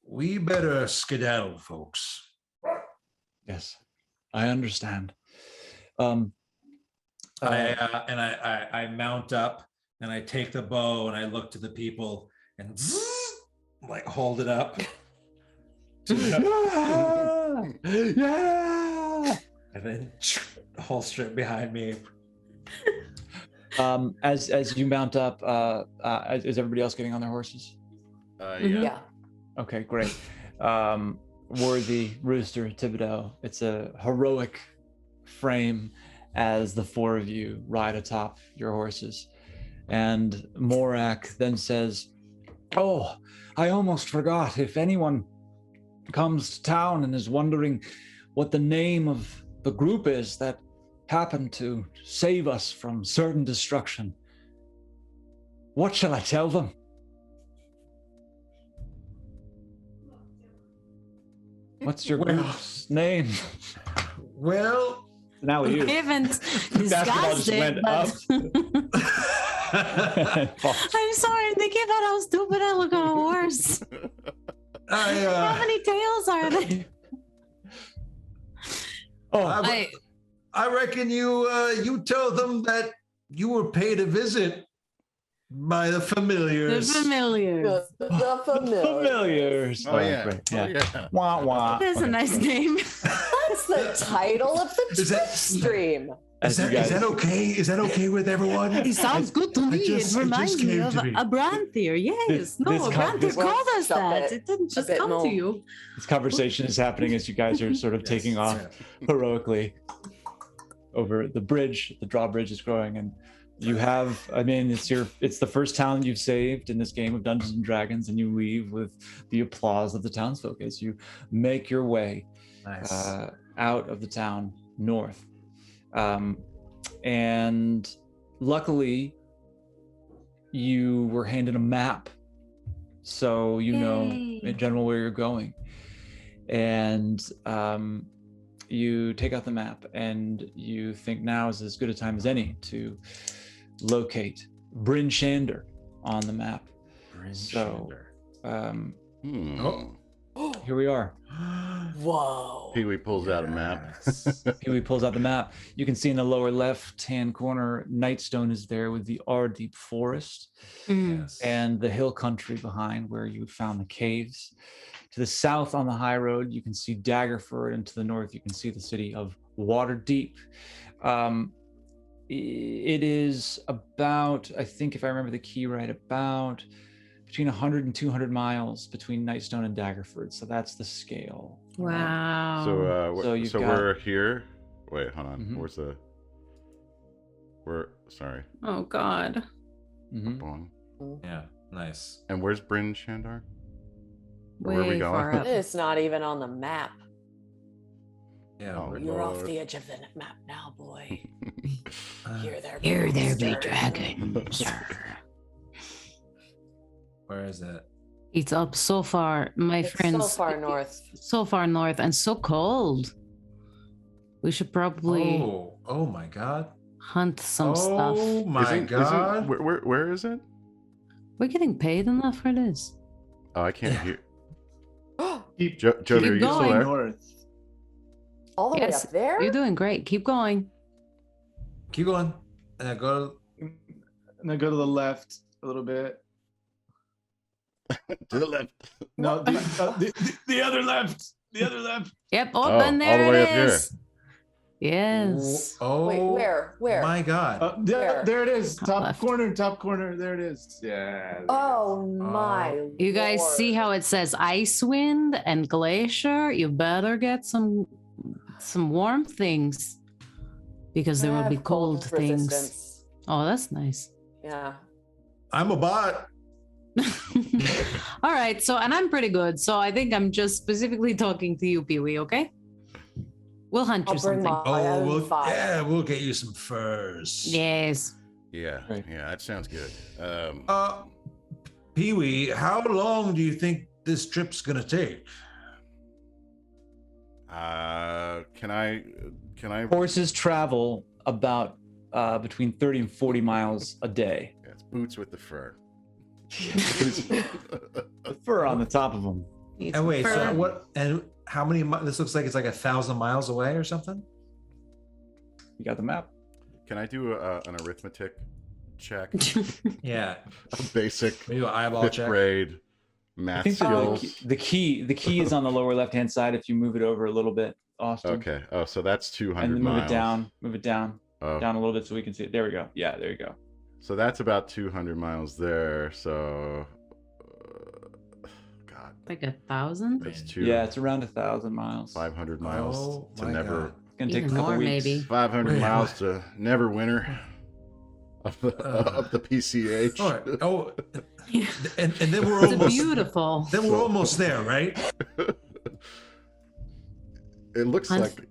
We better skedaddle, folks.
Yes, I understand.
I mount up and I take the bow and I look to the people and like hold it up.
Yeah.
And then holster it behind me.
As you mount up, is everybody else getting on their horses?
Yeah.
Okay, great. Worthy, Rooster, Thibodeaux. It's a heroic frame as the 4 of you ride atop your horses. And Morak then says, "Oh, I almost forgot. If anyone comes to town and is wondering what the name of the group is that happened to save us from certain destruction. What shall I tell them? What's your group's name?
Well,
Now
We
you.
haven't
Basketball
discussed
just
it,
went
but
up.
I'm sorry. Thinking about how stupid I look on a horse. How many tails are there?
Oh,
I reckon you tell them that you were paid a visit by the familiars.
The familiars.
The
familiars.
Oh yeah.
Great.
Oh,
Yeah.
yeah.
Wah, wah.
That's a nice name.
That's the title of the
Is that-
Twitch stream.
Is that okay? Is that okay with everyone?
It sounds good to me.
just-
It
it
reminds
just
me
came
of
to me.
a Branthier. Yes.
This
No,
com-
Branthier
this-
called us
Stop
that.
it.
It didn't just
bit
come
more.
to you.
This conversation is happening as you guys are sort of taking off heroically over the bridge. The drawbridge is growing, and you have, I mean, it's the first town you've saved in this game of Dungeons and Dragons, and you leave with the applause of the townsfolk as you make your way
Nice.
out of the town north. And luckily, you were handed a map, so you know
Yay.
in general where you're going. And you take out the map, and you think now is as good a time as any to locate Bryn Shander on the map.
Bryn
So,
Shander.
Here we are.
Whoa.
Pee-wee pulls out a map.
Yes.
He pulls out the map. You can see in the lower left-hand corner, Nightstone is there with the Ardeep Forest
Yes.
and the hill country behind where you found the caves. To the south on the high road, you can see Daggerford, and to the north, you can see the city of Waterdeep. It is about, I think if I remember the key right, about between 100 and 200 miles between Nightstone and Daggerford. So that's the scale.
Wow.
So
you've
so
got-
we're here. Wait, hold on.
Mhm.
Where's the? We're sorry.
Oh God.
Mhm.
Boom.
Yeah. Nice.
And where's Bryn Shander?
Way
Where are we going?
far up.
It's not even on the map.
Yeah.
Oh,
we're-
You're off
Lord.
the edge of the map now, boy. Here there
Here there be
monster.
dragons.
Where is that?
It's up so far, my
It's
friends.
so far north.
So far north and so cold. We should probably
Oh my God.
hunt some stuff.
Oh my God.
Where is it?
We're getting paid enough for this.
Oh, I can't hear.
Keep,
Jody, are you still
going.
there?
north.
All the way
Yes,
up there?
You're doing great. Keep going.
Keep going. And then go.
And then go to the left a little bit.
To the left.
No, the other left. The other left.
Yep.
Oh,
Oh,
all
and there
the way
it
up here.
is. Yes.
Oh.
Wait, where? Where?
My God.
There, there it is.
Top left.
Top corner. There it is. Yeah.
Oh my.
You guys see
Lord.
how it says ice-wind and glacier? You better get some warm things because there
I
will be
have
cold things.
resistance.
Oh, that's nice.
Yeah.
I'm a bot.
All right. So, and I'm pretty good. So I think I'm just specifically talking to you, Pee-wee, okay? We'll hunt
I'll
you
bring
something.
my
Oh,
own
we'll,
fire.
yeah, we'll get you some furs.
Yes.
Yeah,
Right.
yeah, that sounds good.
Pee-wee, how long do you think this trip's gonna take?
Can I?
Horses travel about between 30 and 40 miles a day.
Yeah, it's boots with the fur.
The fur on the top of them.
Need
And
some
wait, so
fur.
what? And how many? This looks like it's like 1,000 miles away or something.
You got the map.
Can I do an arithmetic check?
Yeah,
A basic
maybe an eyeball
5th
check.
grade
I
math
think
skills.
the key is on the lower left hand side if you move it over a little bit, Austin.
Okay. Oh, so that's 200
And then move
miles.
move it down
Oh,
a little bit so we can see it. There we go. Yeah, there you go.
so that's about 200 miles there. So, God,
Like 1,000?
that's two.
Yeah, it's around 1,000 miles.
500 miles
Oh
to
my
Never.
God.
It's gonna take
Even
a couple
more,
weeks.
maybe.
500
Wait,
miles
what?
to Neverwinter. Up the PCH.
All right. Oh,
Yeah.
and then we're
It's
almost
beautiful.
then we're almost there, right?
It looks
Hunt-
like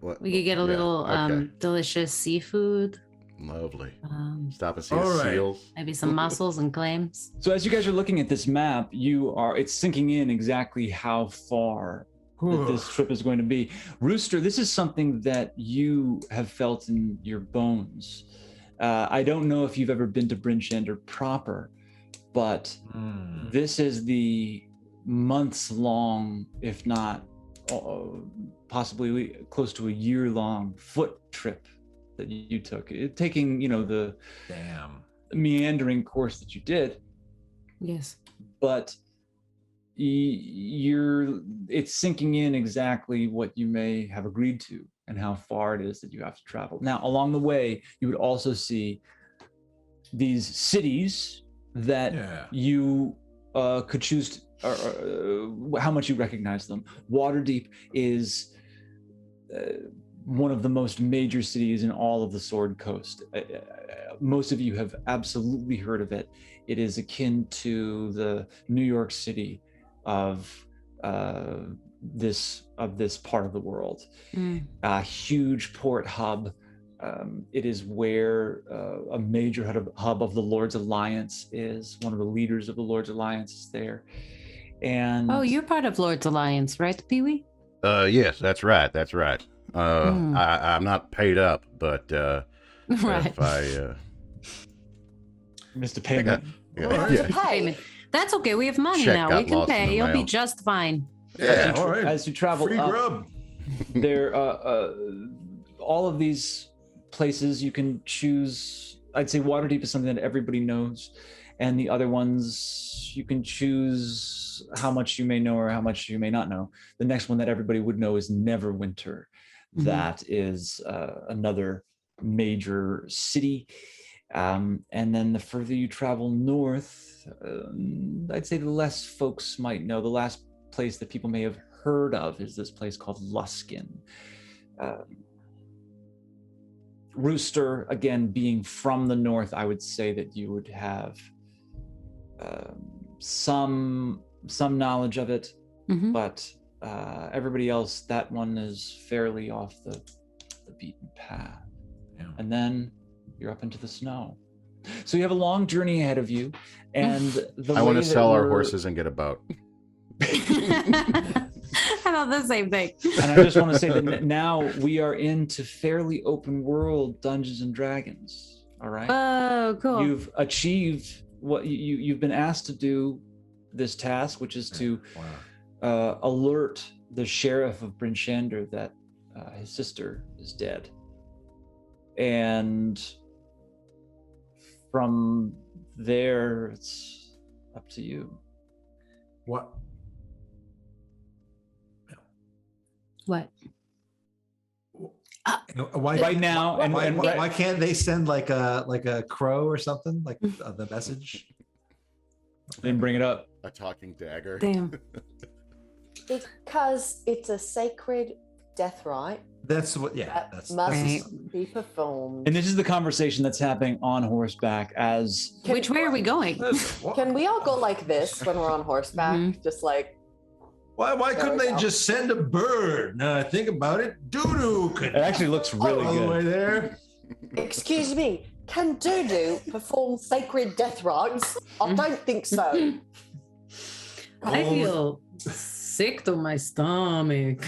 what,
We could get a
yeah,
little
okay.
delicious seafood.
Lovely.
Um,
Stop and see
All
the
right.
seals.
maybe some mussels and clams.
So as you guys are looking at this map, it's sinking in exactly how far that this trip is going to be. Rooster, this is something that you have felt in your bones. I don't know if you've ever been to Bryn Shander proper, but this is the months-long, if not possibly close to a year-long foot trip that you took. Taking, the
Damn.
meandering course that you did,
Yes.
but it's sinking in exactly what you may have agreed to and how far it is that you have to travel. Now, along the way, you would also see these cities that you could choose how much you recognize them. Waterdeep is one of the most major cities in all of the Sword Coast. Most of you have absolutely heard of it. It is akin to the New York City of this part of the world. A huge port hub. It is where a major hub of the Lord's Alliance is. One of the leaders of the Lord's Alliance is there. And
you're part of Lord's Alliance, right, Pee-wee?
Yes, that's right. That's right. I'm not paid up, but
right.
if I
Missed a payment.
Payment. That's okay. We have money
Check
now.
got
We can
lost in
pay.
the
You'll be
mail.
just fine.
Yeah.
All right.
As you travel
Free
up,
grub.
there all of these places you can choose. I'd say Waterdeep is something that everybody knows, and the other ones you can choose how much you may know or how much you may not know. The next one that everybody would know is Neverwinter. That is another major city. And then the further you travel north, I'd say the less folks might know. The last place that people may have heard of is this place called Luskin. Rooster, again, being from the north, I would say that you would have some knowledge of it, but everybody else, that one is fairly off the beaten path. Yeah. And then you're up into the snow. So you have a long journey ahead of you, and
I want to sell our horses and get a boat.
I thought the same thing.
And I just want to say that now we are into fairly open world Dungeons and Dragons. All right.
Oh, cool.
You've achieved what you've been asked to do. This task, which is to alert the sheriff of Bryn Shander that his sister is dead. And from there, it's up to you.
What?
What?
Why
right now? And
why can't they send like a crow or something, like the message?
Didn't bring it up.
A talking dagger.
Damn.
Because it's a sacred death rite.
That's what. Yeah,
that
that's
must be performed.
And this is the conversation that's happening on horseback. As
which way are we going?
Can we all go like this when we're on horseback? Just like.
Why couldn't they just send a bird? Now I think about it, Doodoo could.
It actually looks really good.
All the way there.
Excuse me, can Doodoo perform sacred death rites? I don't think so.
I feel sick to my stomach.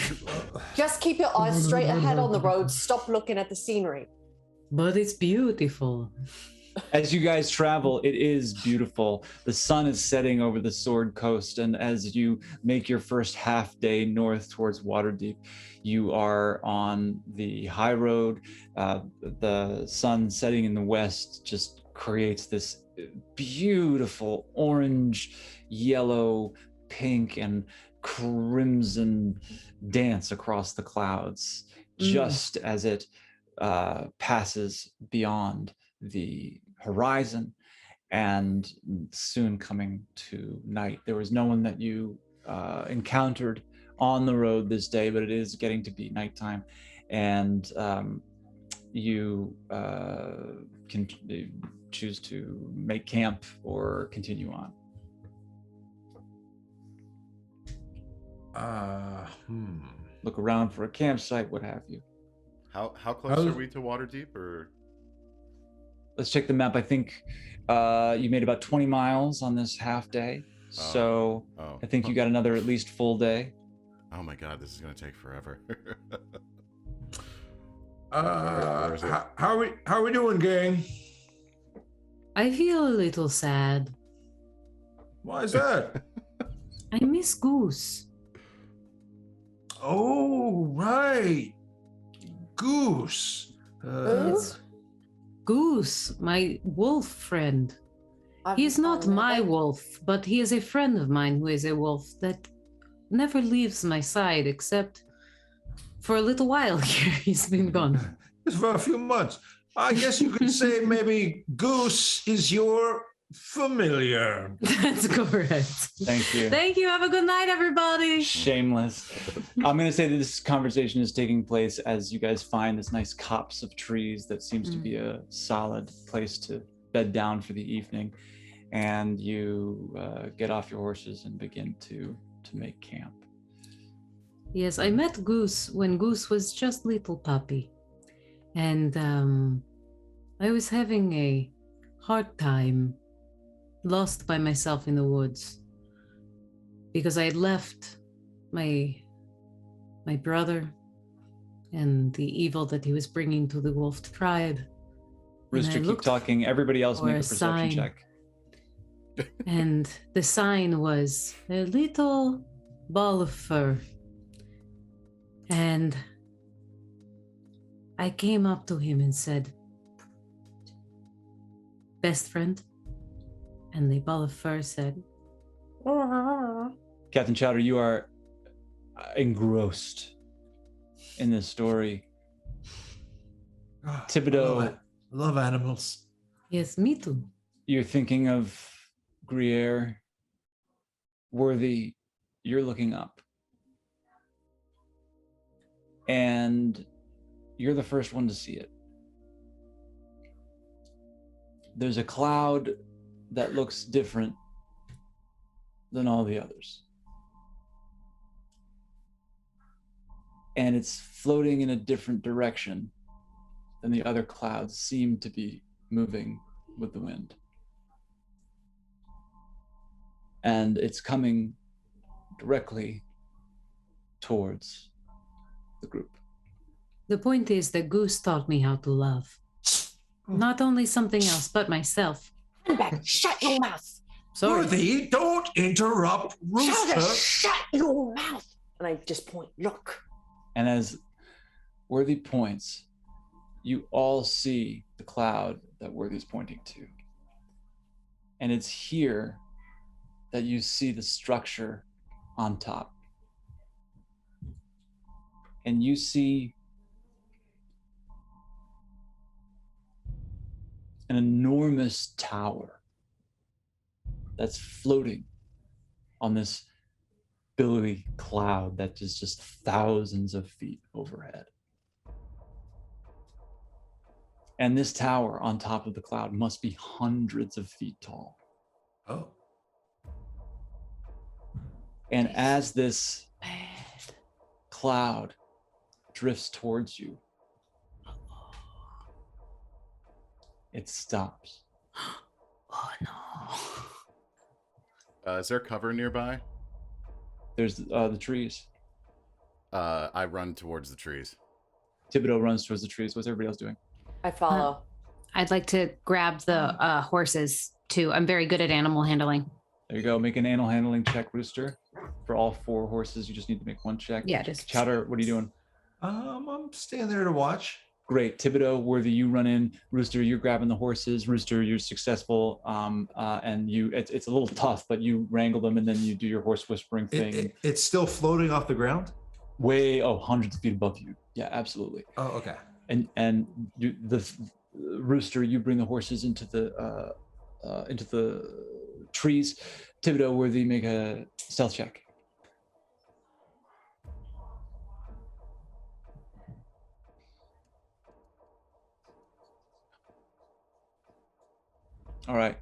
Just keep your eyes straight ahead on the road. Stop looking at the scenery.
But it's beautiful.
As you guys travel, it is beautiful. The sun is setting over the Sword Coast, and as you make your first half day north towards Waterdeep, you are on the high road. The sun setting in the west just creates this beautiful orange, yellow, pink, and crimson dance across the clouds, just as it passes beyond the horizon and soon coming to night. There was no one that you encountered on the road this day, but it is getting to be nighttime, and you can choose to make camp or continue on. look around for a campsite, what have you.
How close are we to Waterdeep? Or
Let's check the map. I think you made about 20 miles on this half day. So I think you got another at least full day.
Oh my god, this is gonna take forever.
How are we doing, gang?
I feel a little sad.
Why is that?
I miss Goose.
Oh, right. Goose.
It's Goose, my wolf friend. He's not
I've
my
never-
wolf, but he is a friend of mine who is a wolf that never leaves my side except for a little while here. He's been gone.
It's for a few months. I guess you could say maybe Goose is your familiar.
That's correct.
Thank you.
Thank you. Have a good night, everybody.
Shameless. I'm going to say that this conversation is taking place as you guys find this nice copse of trees that seems to be a solid place to bed down for the evening. And you get off your horses and begin to make camp.
Yes, I met Goose when Goose was just little puppy. And I was having a hard time, lost by myself in the woods, because I had left my brother and the evil that he was bringing to the wolf tribe.
Rooster, keep talking. Everybody else make a perception
sign.
check.
And the sign was a little ball of fur. And I came up to him and said, "Best friend?" And the ball of fur said,
Captain Chowder, you are engrossed in this story. Thibodeaux,
Love animals.
"Yes, me too."
you're thinking of Gruyere. Worthy, you're looking up. And you're the first one to see it. There's a cloud that looks different than all the others. And it's floating in a different direction than the other clouds seem to be moving with the wind. And it's coming directly towards the group.
The point is that Goose taught me how to love. Not only something else, but myself.
Back, shut your mouth.
Sorry.
Worthy, don't interrupt Rooster.
Shut your mouth. And I just point, look.
And as Worthy points, you all see the cloud that Worthy's pointing to. And it's here that you see the structure on top. And you see an enormous tower that's floating on this billowy cloud that is just thousands of feet overhead. And this tower on top of the cloud must be hundreds of feet tall.
Oh.
And as this cloud drifts towards you, it stops.
Oh no.
Is there cover nearby?
There's the trees.
I run towards the trees.
Thibodeaux runs towards the trees. What's everybody else doing?
I follow.
I'd like to grab the horses too. I'm very good at animal handling.
There you go. Make an animal handling check, Rooster. For all 4 horses, you just need to make 1 check.
Yeah, just
Chowder, what are you doing?
I'm staying there to watch.
Great. Thibodeaux, Worthy, you run in. Rooster, you're grabbing the horses. Rooster, you're successful. And you, it's a little tough, but you wrangle them and then you do your horse whispering thing.
It's still floating off the ground?
Hundreds of feet above you. Yeah, absolutely.
Oh, okay.
And the Rooster, you bring the horses into the trees. Thibodeaux, Worthy, make a stealth check. All right.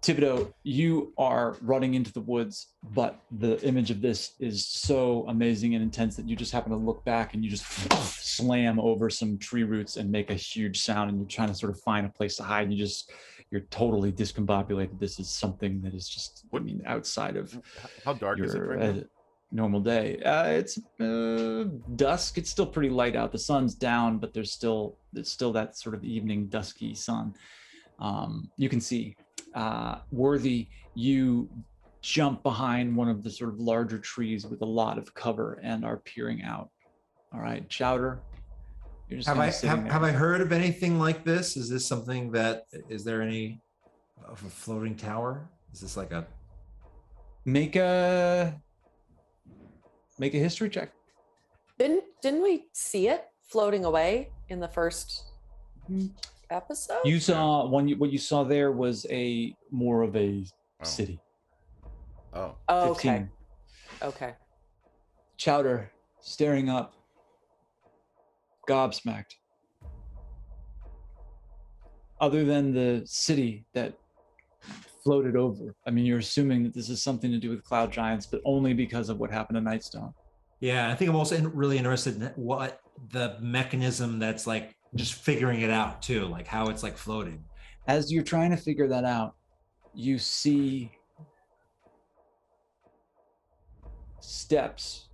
Thibodeaux, you are running into the woods, but the image of this is so amazing and intense that you just happen to look back and you just slam over some tree roots and make a huge sound, and you're trying to sort of find a place to hide. You're totally discombobulated. This is something that is just, I mean, outside of
How dark is it
your
right now?
normal day. It's dusk. It's still pretty light out. The sun's down, but it's still that sort of evening dusky sun. You can see. Worthy, you jump behind one of the sort of larger trees with a lot of cover and are peering out. All right, Chowder, you're just
Have I
there.
heard of anything like this? Is this something is there any of a floating tower? Is this like a
Make a history check.
Didn't we see it floating away in the first episode?
You saw what you saw there was more of a city.
Oh.
Oh,
15.
Okay.
Chowder, staring up, gobsmacked. Other than the city that floated over, I mean, you're assuming that this is something to do with cloud giants, but only because of what happened to Nightstone.
Yeah, I think I'm also really interested in what the mechanism that's like just figuring it out too, like how it's like floating.
As you're trying to figure that out, you see steps.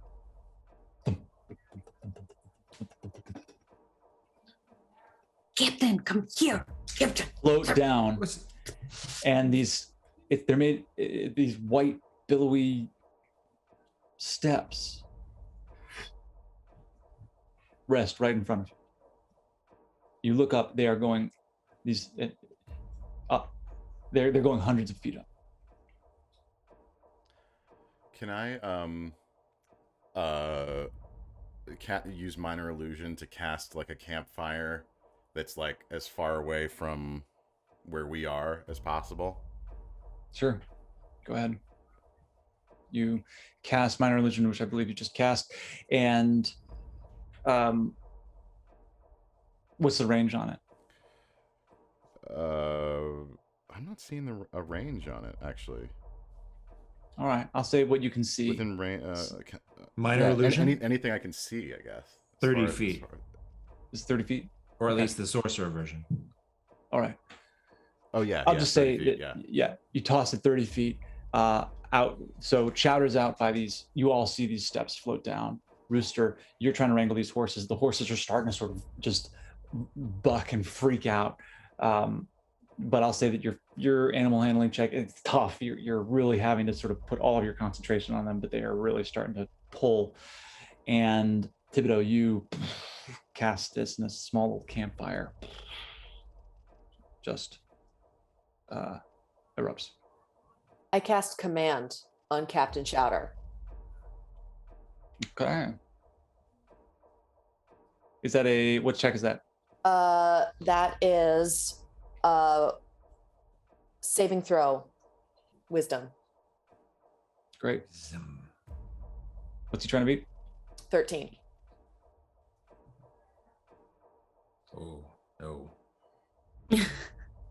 Captain, come here. Captain.
Float down, and they're made these white billowy steps rest right in front of you. You look up; they are going up. They're going hundreds of feet up.
Can I use minor illusion to cast like a campfire that's like as far away from where we are as possible?
Sure, go ahead. You cast minor illusion, which I believe you just cast, and what's the range on it?
I'm not seeing a range on it actually.
All right, I'll say what you can see.
Within range,
minor illusion.
Anything I can see, I guess.
30 feet.
It's 30 feet,
or at least the sorcerer version.
All right.
Oh yeah.
I'll just say
feet,
that. Yeah, you toss it 30 feet out. So Chowder's out by these. You all see these steps float down. Rooster, you're trying to wrangle these horses. The horses are starting to sort of just buck and freak out. But I'll say that your animal handling check, it's tough. You're really having to sort of put all of your concentration on them, but they are really starting to pull. And Thibodeaux, you cast this in a small little campfire. Just erupts.
I cast command on Captain Chowder.
Okay. Is that what check is that?
That is saving throw, wisdom.
Great. What's he trying to beat?
13.
Oh no.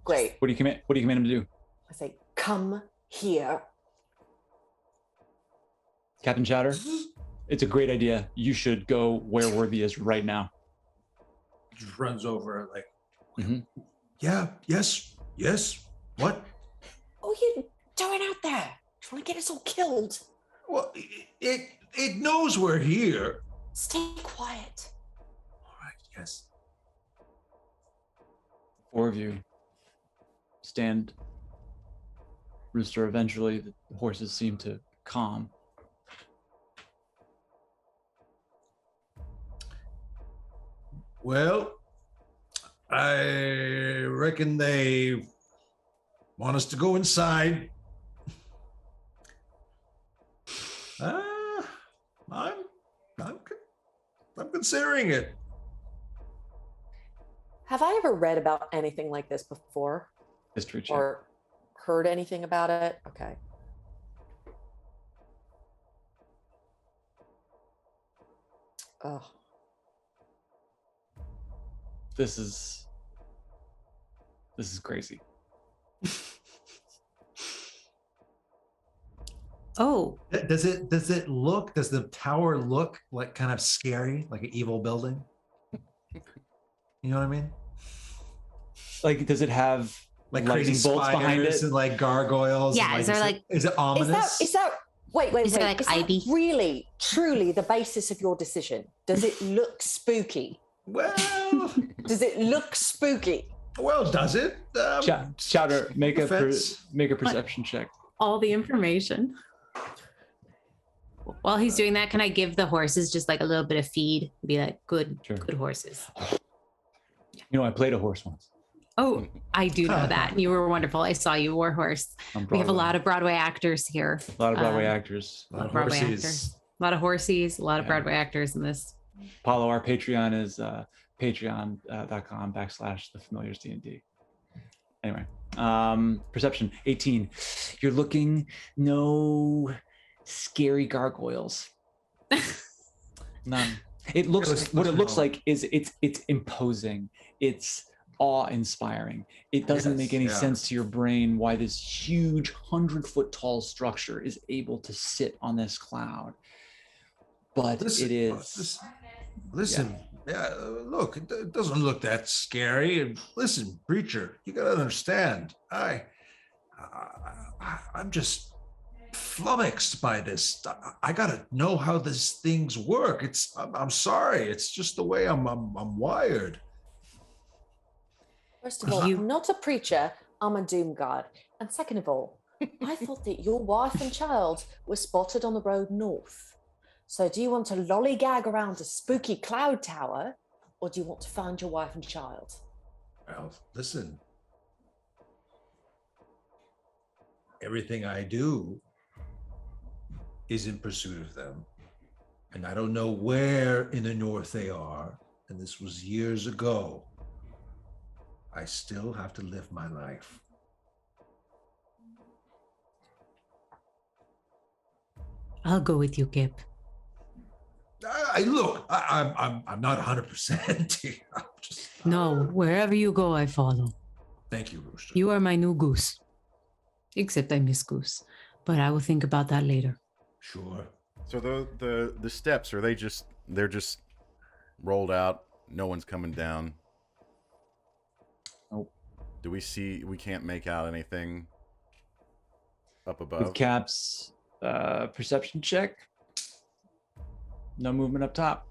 Great.
What do you command him to do?
I say, come here.
Captain Chowder, it's a great idea. You should go where Worthy is right now.
Just runs over like,
Yeah. Yes. What?
What are you doing out there? Trying to get us all killed.
well, it knows we're here.
Stay quiet.
All right. Yes.
Four of you stand. Rooster, eventually the horses seem to calm.
Well, I reckon they want us to go inside. I'm considering it.
Have I ever read about anything like this before?
History check.
Or heard anything about it? Okay. Oh.
This is crazy.
Oh,
Does the tower look like kind of scary, like an evil building? You know what I mean?
Like, does it have
Like
lightning
crazy
bolts behind it?
spiders and like gargoyles?
Yeah,
and
is there like-
is it ominous?
Is that wait,
Is there,
wait.
like,
Is that
ivy?
really, truly the basis of your decision? Does it look spooky?
Well,
Does it look spooky?
does it?
Chowder, make a
Offense.
perception check.
all the information. While he's doing that, can I give the horses just like a little bit of feed? Be like, good horses.
You know, I played a horse once.
Oh, I do know that. You were wonderful. I saw you wore horse.
On
We have a
Broadway.
lot of Broadway actors here.
A lot of Broadway actors.
A lot of Broadway
Horses.
actors. A lot of horsies. A lot of
Yeah.
Broadway actors in this.
Paulo, our Patreon is patreon.com/thefamiliarsdnd. Anyway, perception 18. You're looking no scary gargoyles. None. It looks what it looks like is it's imposing. It's awe-inspiring. It doesn't make any sense to your brain why this huge 100-foot tall structure is able to sit on this cloud. But it is.
Listen, look, it doesn't look that scary. And listen, preacher, you gotta understand. I'm just flummoxed by this. I gotta know how these things work. I'm sorry. It's just the way I'm wired.
First of all, I'm not a preacher, I'm a doom god. And second of all, I thought that your wife and child were spotted on the road north. So do you want to lollygag around a spooky cloud tower, or do you want to find your wife and child?
Well, listen. Everything I do is in pursuit of them. And I don't know where in the north they are. And this was years ago. I still have to live my life.
I'll go with you, Kip.
I'm not 100%. I'm just,
No, wherever you go, I follow.
Thank you, Rooster.
You are my new goose. Except I miss goose. But I will think about that later.
Sure.
So the steps, they're just rolled out, no one's coming down.
Nope.
Do we can't make out anything up above?
With Cap's perception check. No movement up top.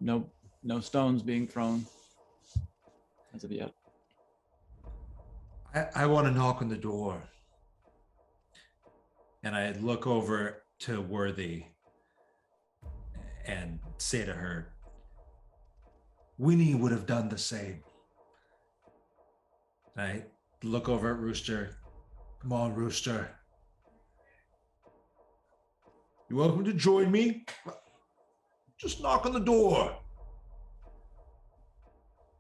No stones being thrown as of yet.
I want to knock on the door. And I look over to Worthy and say to her, Winnie would have done the same. I look over at Rooster. Come on, Rooster. You're welcome to join me. Just knock on the door.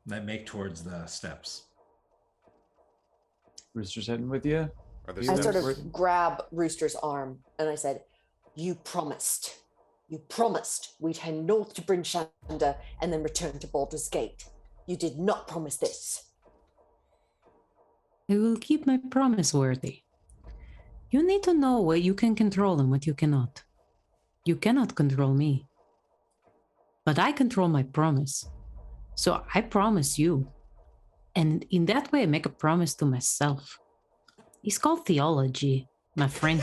And I make towards the steps.
Rooster's heading with you.
Are the
I
steps
sort of grab Rooster's arm and I said, You promised we'd head north to Bryn Shander and then return to Baldur's Gate. You did not promise this.
I will keep my promise, Worthy. You need to know what you can control and what you cannot. You cannot control me. But I control my promise. So I promise you. And in that way, I make a promise to myself. It's called theology, my friend.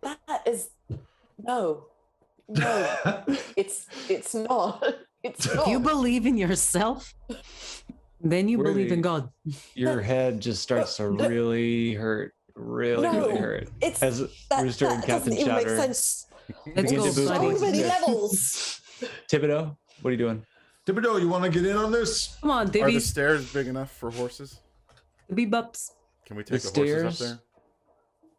That is no. It's not. It's not.
If you believe in yourself, then you believe in God.
Your head just starts to really hurt. Really hurt.
It's
As Rooster and
that
Captain
doesn't even make
Chowder
sense.
Let's
begin
go,
to move
So
towards
many
the-
levels.
Thibodeaux, what are you doing?
Thibodeaux, you want to get in on this?
Come on,
Are the
Dibby.
stairs big enough for horses?
Dibby bups.
Can we take the,
The
horses
stairs?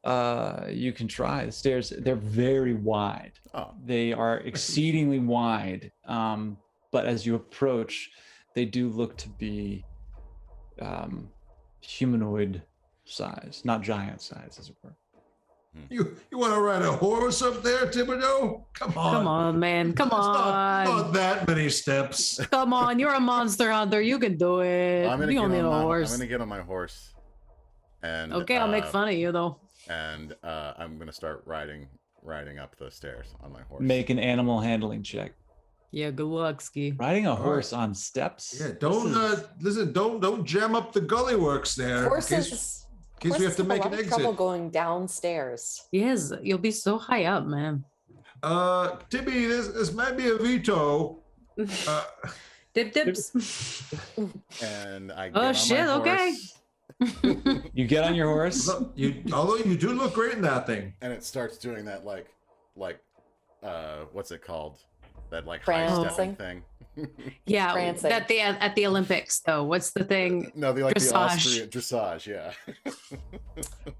up there?
You can try. The stairs, they're very wide.
Oh,
They are exceedingly wide. But as you approach, they do look to be humanoid size, not giant size, as it were.
You want to ride a horse up there, Thibodeaux? Come on.
Come on, man. Come
It's
on.
not that many steps.
Come on. You're a monster hunter. You can do it.
I'm
You don't need a
I'm
horse.
gonna get on my horse. And
Okay, I'll make fun of you, though.
and I'm gonna start riding up the stairs on my horse.
Make an animal handling check.
Yeah, good luck, Ski.
Riding a
All
horse on steps.
Yeah, don't jam up the gully works there.
Horses.
In case we have to make an
exit. Trouble
exit.
going downstairs.
Yes, you'll be so high up, man.
Tibby, this might be a veto.
Dip dips.
And I get
Oh
on
shit!
my
Okay.
horse,
You get on your horse.
Although you do look great in that thing.
and it starts doing that like what's it called? That like
Prancing.
high stepping thing.
Yeah,
Prancing.
at the Olympics though. What's the thing?
No, the
Dressage.
Austrian dressage, yeah.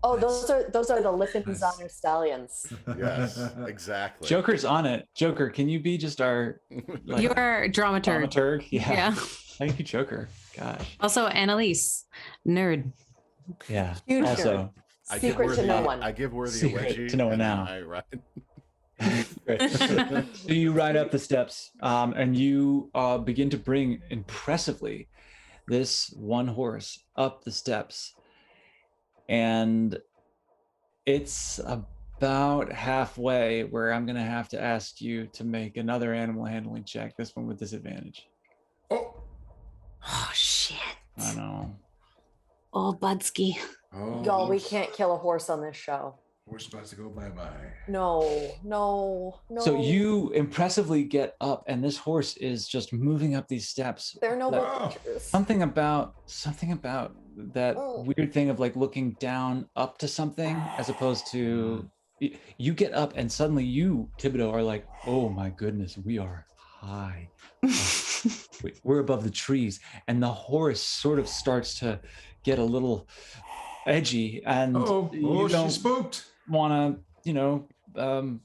Oh, those are the Liffensteiner stallions.
Yes, exactly.
Joker's on it. Joker, can you be just our like,
You're dramaturg.
dramaturg? Yeah.
Yeah.
Thank you, Joker. Gosh.
Also, Annalise, nerd.
Yeah.
Huge
Also,
I give
Secret to
Worthy-
no one.
I give Worthy
Secret
a wedgie.
to no one
and then
now.
I ride.
great. So you ride up the steps, and you begin to bring impressively this one horse up the steps, and it's about halfway where I'm gonna have to ask you to make another animal handling check. This one with disadvantage.
Oh,
Oh shit.
I know.
Oh, Budsky.
Y'all, we can't kill a horse on this show.
We're supposed to go bye-bye.
No.
So you impressively get up, and this horse is just moving up these steps.
There are no
Like,
Wow.
pictures.
something about that
Oh.
weird thing of like looking down up to something as opposed to you get up and suddenly you, Thibodeaux, are like, oh my goodness, we are high. We're above the trees, and the horse sort of starts to get a little edgy, and you
She's
don't
spooked.
want to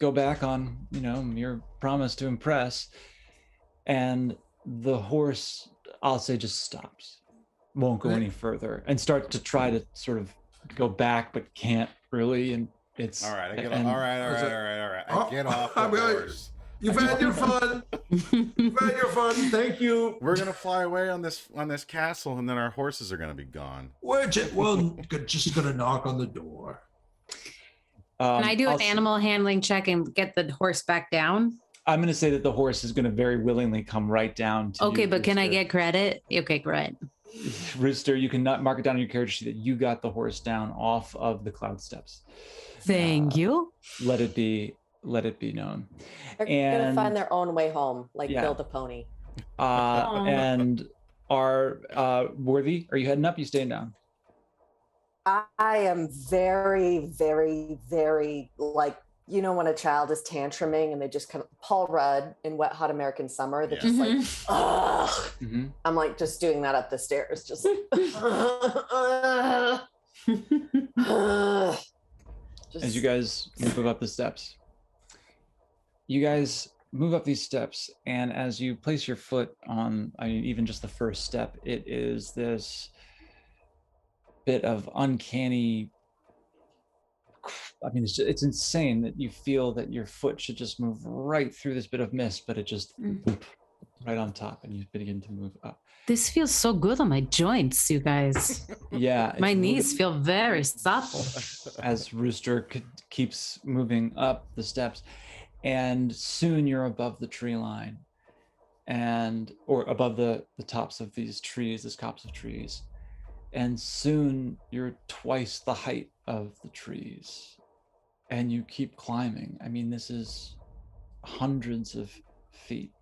go back on your promise to impress, and the horse, I'll say, just stops, won't go any further, and start to try to sort of go back but can't really, and it's
All right, I get
and-
all right. I get off the
I'm going-
horse.
You've had your fun. You've had your fun. Thank you.
We're gonna fly away on this castle, and then our horses are gonna be gone.
We're just gonna knock on the door.
Can I do an
I'll-
animal handling check and get the horse back down?
I'm going to say that the horse is going to very willingly come right down to
Okay,
you,
but can I
Rooster.
get credit? Okay, great.
Rooster, you can not mark it down on your character sheet that you got the horse down off of the cloud steps.
Thank you.
Let it be known.
They're gonna
And
find their own way home, like
Yeah.
build a pony.
and are Worthy, are you heading up? You staying down?
I am very, very, very like, you know, when a child is tantruming and they just kind of Paul Rudd in Wet Hot American Summer, they're just like, ugh.
Mm-hmm.
I'm like just doing that up the stairs, just
As you guys move up the steps. You guys move up these steps, and as you place your foot on, I mean, even just the first step, it is this bit of uncanny. I mean, it's insane that you feel that your foot should just move right through this bit of mist, but it just boop, right on top, and you begin to move up.
This feels so good on my joints, you guys.
Yeah,
My
it's
knees feel very supple.
as Rooster keeps moving up the steps, and soon you're above the tree line, or above the tops of these trees, this copse of trees, and soon you're twice the height of the trees, and you keep climbing. I mean, this is hundreds of feet,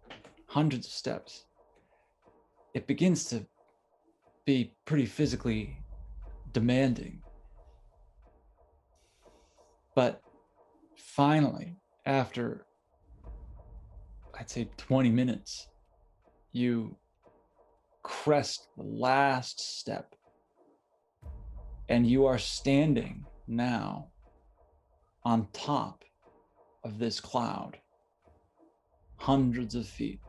hundreds of steps. It begins to be pretty physically demanding. But finally, after, I'd say 20 minutes, you crest the last step, and you are standing now on top of this cloud, hundreds of feet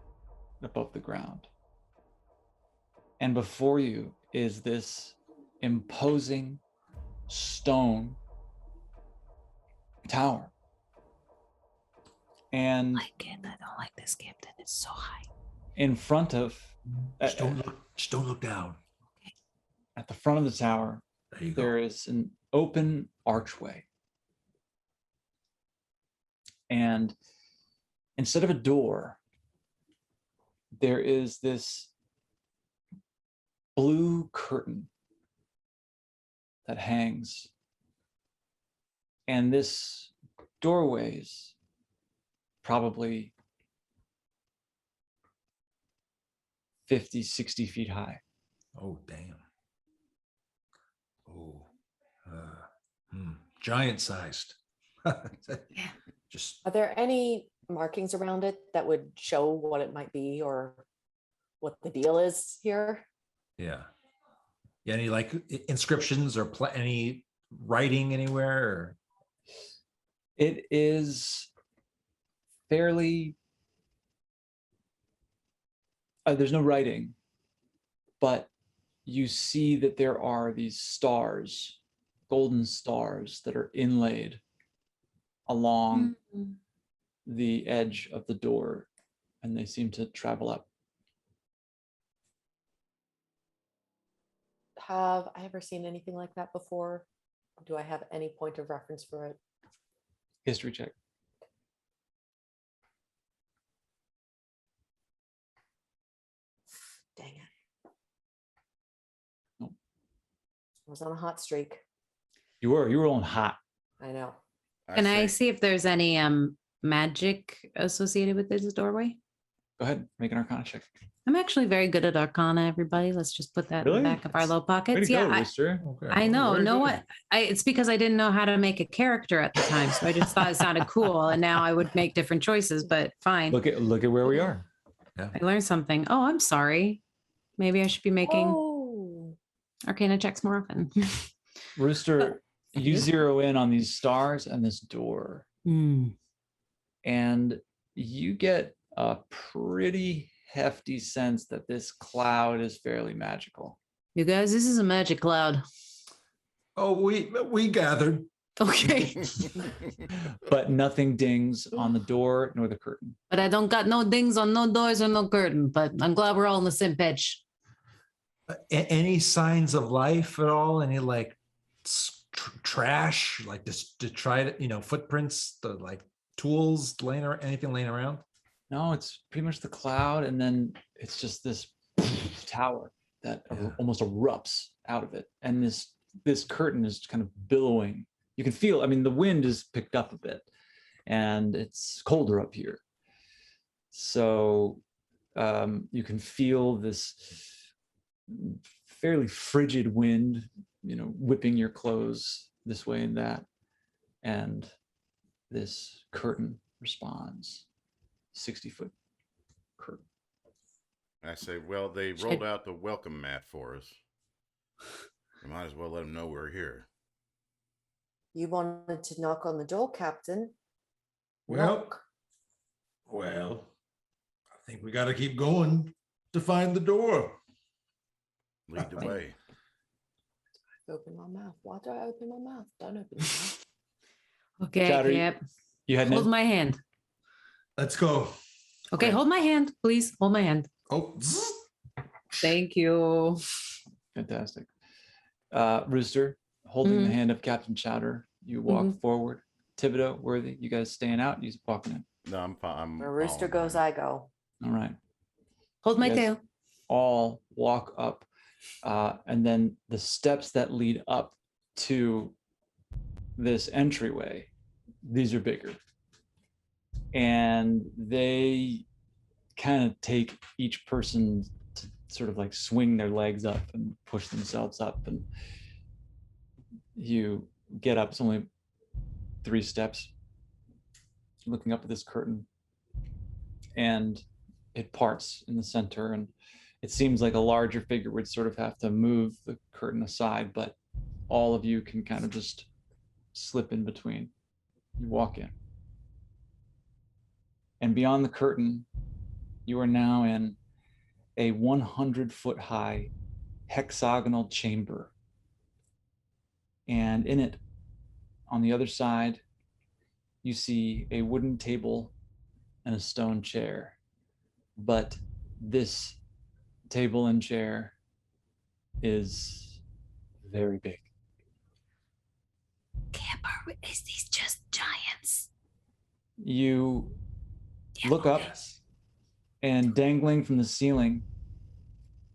above the ground. And before you is this imposing stone tower. And
I don't like this, Captain. It's so high.
in front of,
Just don't look down.
at the front of the tower,
you go.
there is an open archway. And instead of a door, there is this blue curtain that hangs. And this doorway is probably 50, 60 feet high.
Oh, damn. Oh, giant sized. Just
Are there any markings around it that would show what it might be or what the deal is here?
yeah. Any like inscriptions or any writing anywhere? Or?
It is fairly, there's no writing, but you see that there are these stars, golden stars that are inlaid along the edge of the door, and they seem to travel up.
Have I ever seen anything like that before? Do I have any point of reference for it?
History check.
Dang it.
Nope.
I was on a hot streak.
You were on hot.
I know.
Can I
say-
see if there's any magic associated with this doorway?
Go ahead, make an Arcana check.
I'm actually very good at Arcana, everybody. Let's just put that in
Really?
the back of our low
Way
pockets.
to go,
Yeah,
Rooster.
Okay.
I know.
Very
Know
good.
what? It's because I didn't know how to make a character at the time, so I just thought it sounded cool, and now I would make different choices. But fine,
Look at where we are.
I learned something. Oh, I'm sorry. Maybe I should be making
Oh,
Arcana checks more often.
Rooster, you
you.
zero in on these stars and this door,
Hmm.
and you get a pretty hefty sense that this cloud is fairly magical.
You guys, this is a magic cloud.
Oh, we gathered.
Okay,
But nothing dings on the door nor the curtain.
but I don't got no dings on no doors or no curtain. But I'm glad we're all on the same page.
Any signs of life at all? Any like trash, like this detritus, footprints, the like tools laying around, anything laying around?
No, it's pretty much the cloud, and then it's just this tower that almost erupts out of it, and this curtain is kind of billowing. You can feel, I mean, the wind is picked up a bit, and it's colder up here, so you can feel this fairly frigid wind, whipping your clothes this way and that, and this curtain responds. 60-foot curtain.
I say, well, they rolled out the welcome mat for us. You might as well let them know we're here.
you wanted to knock on the door, Captain.
Well, I think we got to keep going to find the door.
Lead the way.
Open my mouth. Why do I open my mouth? Don't open your mouth.
Okay,
Chowder,
Cap.
You had
Hold
no.
my hand.
Let's go.
Okay, hold my hand, please. Hold my hand.
Oh, zzz.
Thank you.
Fantastic. Rooster, holding the hand of Captain Chowder, you walk forward. Thibodeaux, Worthy, you guys staying out? You walking in.
No, I'm fine.
Where Rooster
following
goes,
him.
I go.
All right.
Hold my
Yes.
tail.
All walk up, and then the steps that lead up to this entryway, these are bigger, and they kind of take each person to sort of like swing their legs up and push themselves up, and you get up. It's only 3 steps, looking up at this curtain, and it parts in the center, and it seems like a larger figure would sort of have to move the curtain aside, but all of you can kind of just slip in between. You walk in. And beyond the curtain, you are now in a 100-foot high hexagonal chamber. And in it, on the other side, you see a wooden table and a stone chair. But this table and chair is very big.
Is these just giants?
You look up,
Yes.
and dangling from the ceiling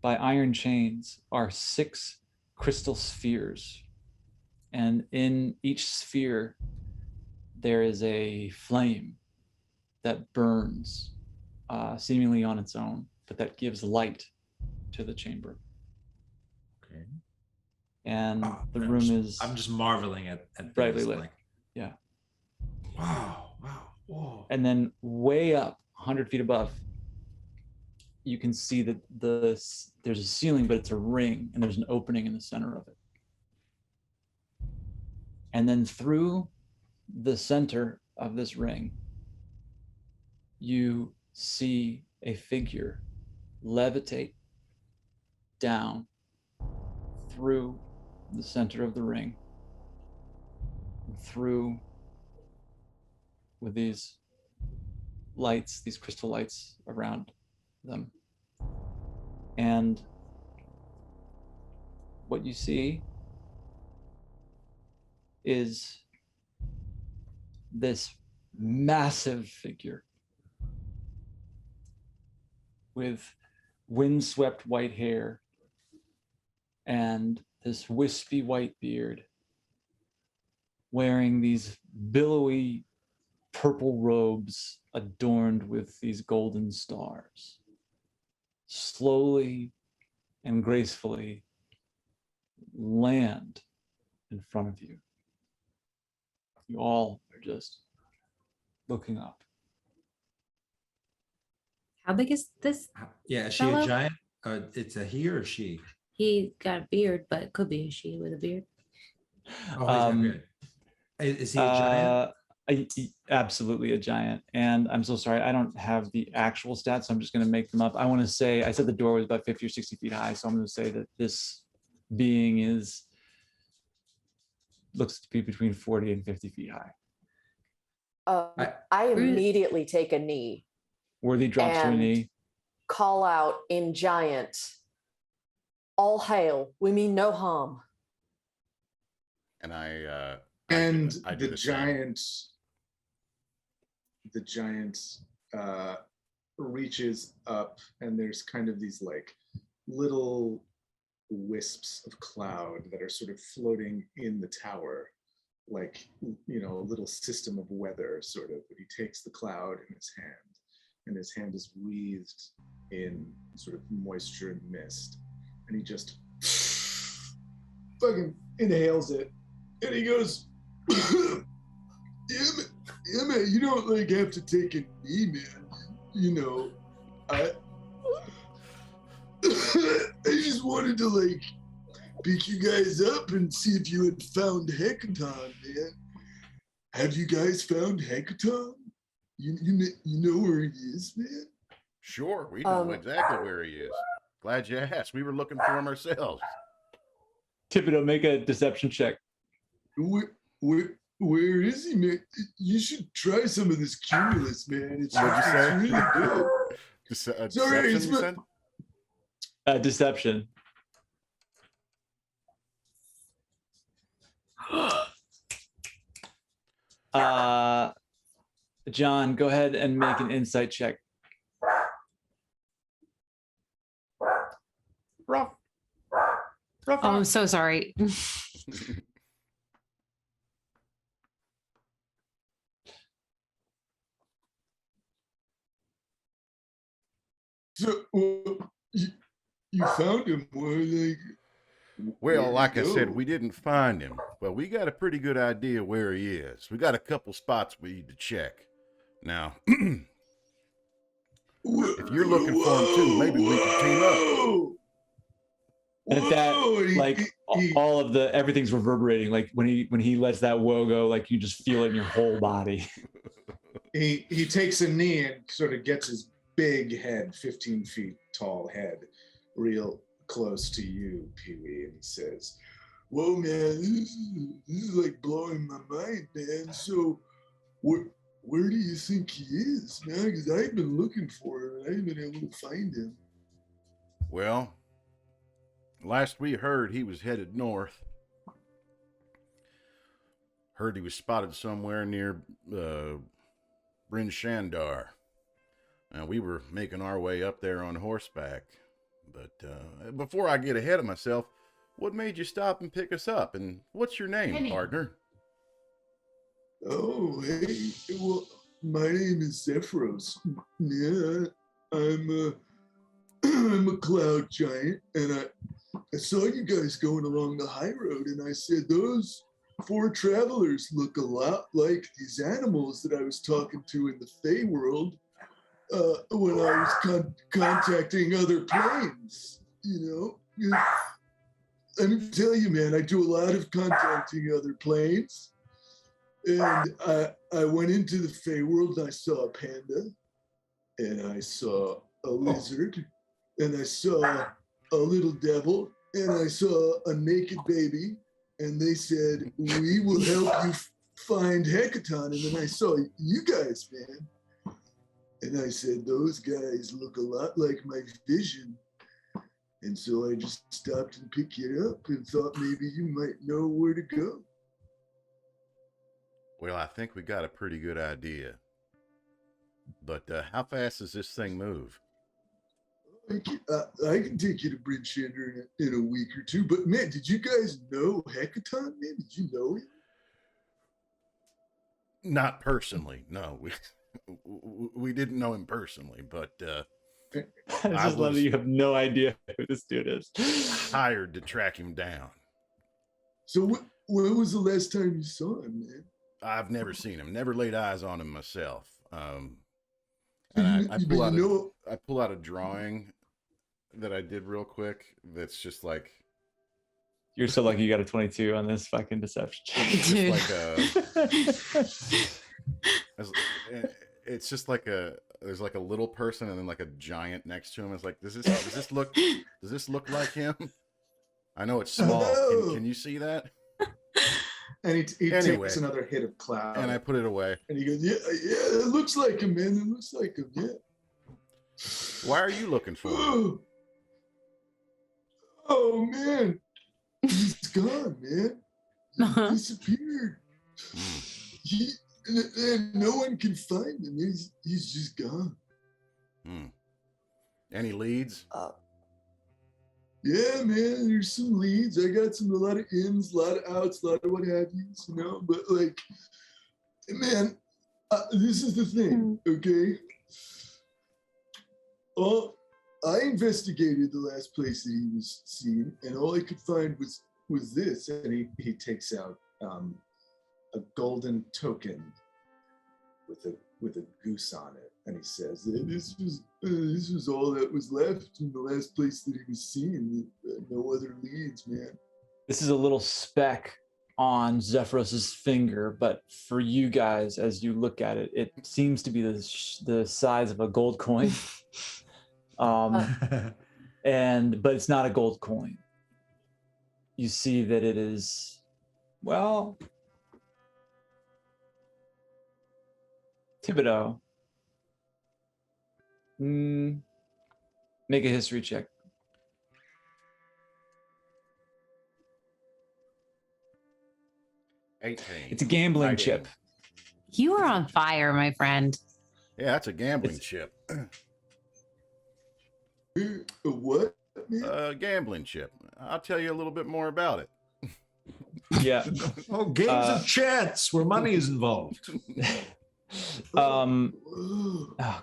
by iron chains are 6 crystal spheres. And in each sphere, there is a flame that burns seemingly on its own, but that gives light to the chamber.
Okay.
And the
I'm
room
just-
is
I'm just marveling at
brightly
this,
lit.
like,
Yeah.
Wow. Whoa.
And then way up, 100 feet above, you can see that there's a ceiling, but it's a ring, and there's an opening in the center of it. And then through the center of this ring, you see a figure levitate down through the center of the ring, through with these lights, these crystal lights around them. And what you see is this massive figure with windswept white hair and this wispy white beard, wearing these billowy purple robes adorned with these golden stars, slowly and gracefully land in front of you. You all are just looking up.
How big is this?
yeah, is she a
Fellow?
giant? It's a he or she?
He got a beard, but it could be a she with a beard.
Oh, he's got good. Is he a giant?
Absolutely a giant. And I'm so sorry, I don't have the actual stats, so I'm just going to make them up. I want to say, I said the door was about 50 or 60 feet high, so I'm going to say that this being looks to be between 40 and 50 feet high.
I immediately take a knee,
Worthy drops to a
And-
knee.
call out in giant, "All hail, we mean no harm."
And I
And
do
the
same.
giant reaches up, and there's kind of these like little wisps of cloud that are sort of floating in the tower, like, you know, a little system of weather sort of. But he takes the cloud in his hand, and his hand is wreathed in sort of moisture and mist, and he just fucking inhales it, and he goes, yeah, man, you don't like have to take a knee, man. You know, I just wanted to like pick you guys up and see if you had found Hecaton, man. Have you guys found Hecaton? You know where he is, man?
Sure, we know exactly where he is. Glad you asked. We were looking for him ourselves.
Thibodeaux, make a deception check.
Where is he, man? You should try some of this Cumulus, man. It's really good. Sorry,
Deception,
it's
you said?
Deception. John, go ahead and make an insight check.
Oh, I'm so sorry.
So, you found him, like.
Well, like I said,
go?
we didn't find him, but we got a pretty good idea where he is. We got a couple spots we need to check. Now, if you're looking for him too, maybe we can team up.
And at that,
Whoa,
like all of everything's reverberating. Like when he lets that whoa go, like you just feel it in your whole body.
He takes a knee and sort of gets his big head, 15 feet tall head, real close to you, Pee-wee, and he says, "Whoa, man, this is like blowing my mind, man. So, where do you think he is, man? Because I've been looking for him and I haven't been able to find him."
Well, last we heard, he was headed north. Heard he was spotted somewhere near Bryn Shander. We were making our way up there on horseback. But before I get ahead of myself, what made you stop and pick us up? And what's your name, partner?
Oh, hey. Well, my name is Zephyros. Yeah, I'm a cloud giant, and I saw you guys going along the high road, and I said, those 4 travelers look a lot like these animals that I was talking to in the Fey world when I was contacting other planes, you know? Let me tell you, man, I do a lot of contacting other planes. And I went into the Fey world and I saw a panda, and I saw a lizard, and I saw a little devil, and I saw a naked baby, and they said, we will help you find Hecaton. And then I saw you guys, man. And I said, those guys look a lot like my vision. And so I just stopped and picked you up and thought maybe you might know where to go.
Well, I think we got a pretty good idea. But how fast does this thing move?
I can take you to Bryn Shander in a week or 2. But man, did you guys know Hecaton, man? Did you know him?
Not personally, no. We didn't know him personally, but
I just love that you have no idea who this dude is.
hired to track him down.
So when was the last time you saw him, man?
I've never seen him, never laid eyes on him myself. And I pull out a drawing that I did real quick. That's just like,
You're so lucky you got a 22 on this fucking deception check.
It's just like there's like a little person and then like a giant next to him. It's like, does this look like him? I know it's small. Can you see that?
And he takes another hit of cloud.
And I put it away.
And he goes, yeah, it looks like him, man. It looks like him, yeah.
Why are you looking for him?
Oh, man. He's gone, man. He disappeared. And no one can find him. He's just gone.
Any leads?
Yeah, man, there's some leads. I got a lot of ins, a lot of outs, a lot of what have you, you know? But like, man, this is the thing, okay? I investigated the last place that he was seen, and all I could find was this. And he takes out a golden token with a goose on it, and he says this was all that was left in the last place that he was seen. No other leads, man.
This is a little speck on Zephyros's finger, but for you guys, as you look at it, it seems to be the size of a gold coin. But it's not a gold coin. You see that it is, well, Thibodeaux. Make a history check. It's a gambling chip.
You are on fire, my friend.
Yeah, that's a gambling chip.
A what?
A gambling chip. I'll tell you a little bit more about it.
Yeah.
Oh, games of chance where money is involved.
Oh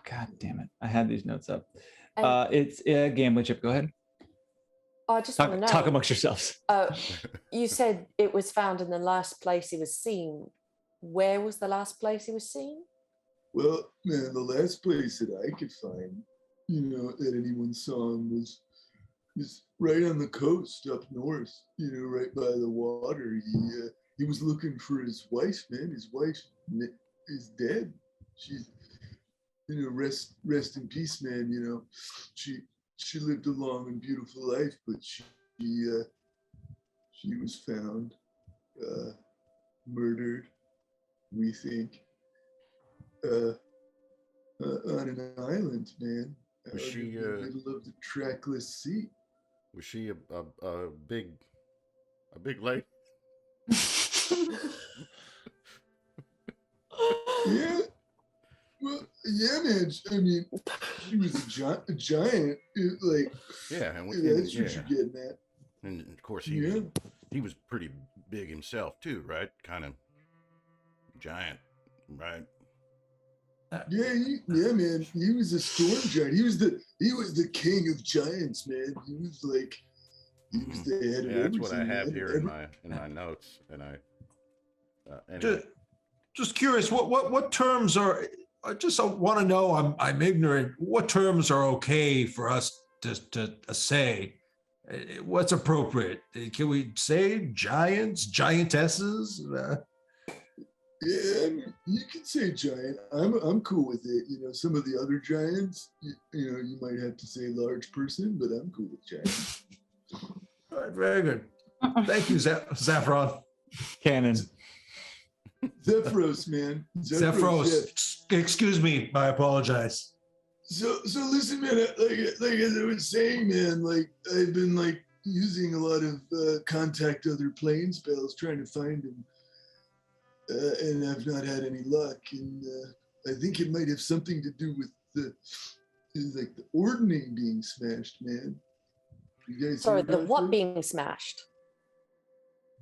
god damn it! I had these notes up. It's a gambling chip. Go ahead.
I just want to know.
Talk amongst yourselves.
You said it was found in the last place he was seen. Where was the last place he was seen?
Well, man, the last place that I could find, that anyone saw him was right on the coast up north. Right by the water. He was looking for his wife, man. His wife is dead. She's, rest in peace, man. She lived a long and beautiful life, but she was found murdered, we think, on an island, man.
Was she
in the middle of the trackless sea?
Was she a big lady?
Yeah. Well, yeah, man. I mean, she was a giant.
Yeah, and
that's what you're getting at.
And of course, he was pretty big himself too, right? Kind of giant, right?
Yeah, man. He was a storm giant. He was the king of giants, man. He was the head of everything.
That's what I have here in my notes, and anyway.
Just curious, what terms are? I just want to know. I'm ignorant. What terms are okay for us to say? What's appropriate? Can we say giants, giantesses?
Yeah, you can say giant. I'm cool with it. Some of the other giants, you might have to say large person, but I'm cool with giant.
All right, very good. Thank you, Zaffron.
Cannon.
Zephyros, man.
Zephyros. Excuse me. I apologize.
So listen, man. Like as I was saying, man. I've been using a lot of contact other plane spells, trying to find him, and I've not had any luck. And I think it might have something to do with the ordning being smashed, man. You guys.
Sorry, the what being smashed?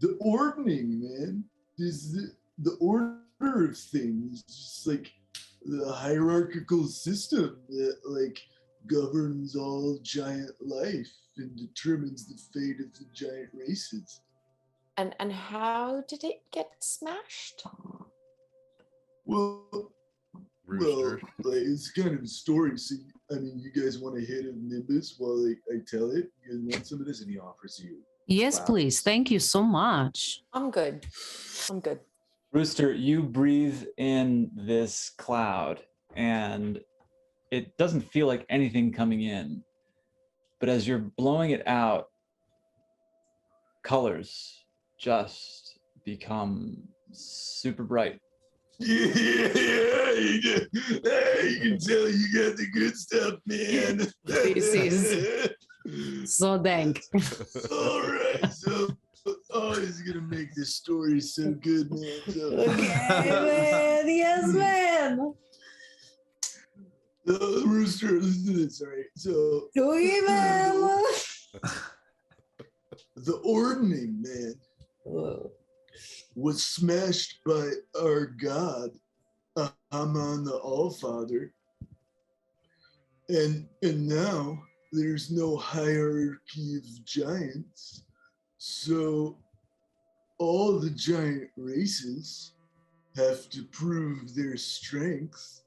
The ordning, man. Is the order of things, just like the hierarchical system that governs all giant life and determines the fate of the giant races.
And how did it get smashed?
Well, it's kind of a story. So, you guys want a hit of Nimbus while I tell it? You guys want some of this? And he offers you.
Yes, please. Thank you so much.
I'm good.
Rooster, you breathe in this cloud, and it doesn't feel like anything coming in. But as you're blowing it out, colors just become super bright.
Yeah, you can tell you got the good stuff, man.
So dank.
All right, so he's gonna make this story so good, man.
Okay, man. Yes, man.
Rooster, listen to this, all right? So,
okay, man.
The ordning, man, was smashed by our god, Aman the Allfather, and now there's no hierarchy of giants, so all the giant races have to prove their strength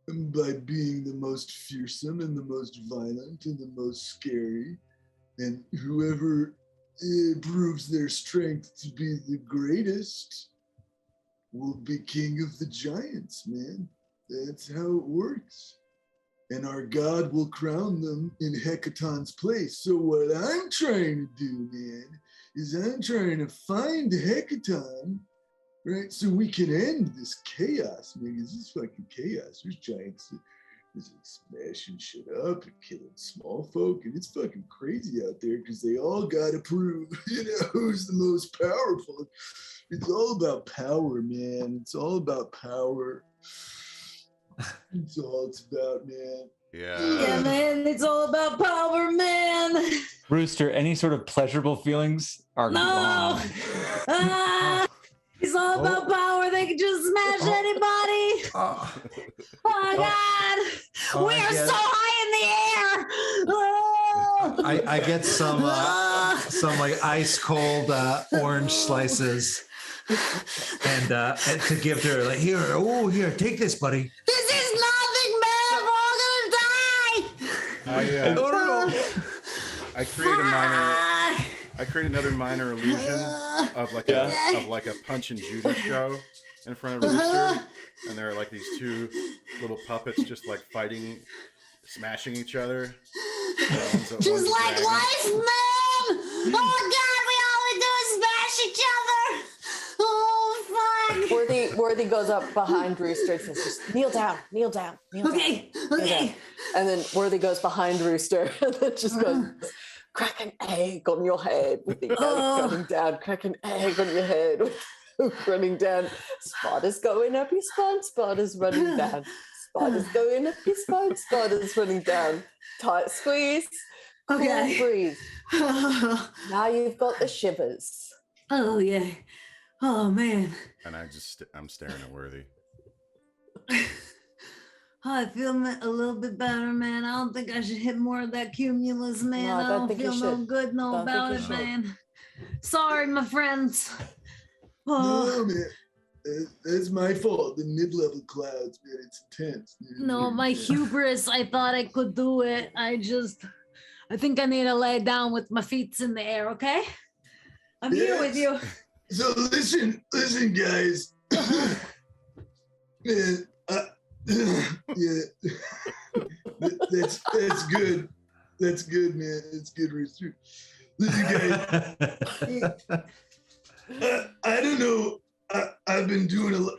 by being the most fearsome and the most violent and the most scary, and whoever proves their strength to be the greatest will be king of the giants, man. That's how it works. And our god will crown them in Hecaton's place. So what I'm trying to do, man, is I'm trying to find Hecaton, right? So we can end this chaos, man, because this is fucking chaos. There's giants that smashing shit up and killing small folk, and it's fucking crazy out there because they all gotta prove, who's the most powerful. It's all about power, man. It's all about power. It's all it's about, man.
Yeah, man. It's all about power, man.
Rooster, any sort of pleasurable feelings are gone.
It's all about power. They can just smash anybody. Oh God. We are so high in the air.
I get some ice cold orange slices, and to give to her, here, take this, buddy.
This is nothing, man. We're all gonna die.
No. I create another minor illusion of like a Punch and Judy show in front of Rooster, and there are like these two little puppets just like fighting, smashing each other.
Just like life, man. Oh God, we always do is smash each other. Oh fuck. Worthy goes up behind Rooster and says, just kneel down. Okay.
Okay.
And then Worthy goes behind Rooster and then just goes crack an egg on your head with the yolk running down, crack an egg on your head with the yolk running down. Spiders going up your spine, spiders running down. Spiders going up your spine, spiders running down. Tight squeeze, cool breathe. Now you've got the shivers.
Oh, yeah. Oh, man.
And I'm staring at Worthy.
I feel a little bit better, man. I don't think I should hit more of that cumulus, man.
No, I don't think you
feel no
should.
good, no about it, man. Sorry, my friends.
No, man. That's my fault. The mid-level clouds, man. It's intense.
No, my hubris. I thought I could do it. I think I need to lay down with my feet in the air, okay? I'm here with you.
So listen, guys. Man, yeah, that's good. That's good, man. It's good, Rooster. Listen, guys. I don't know. I've been doing a lot.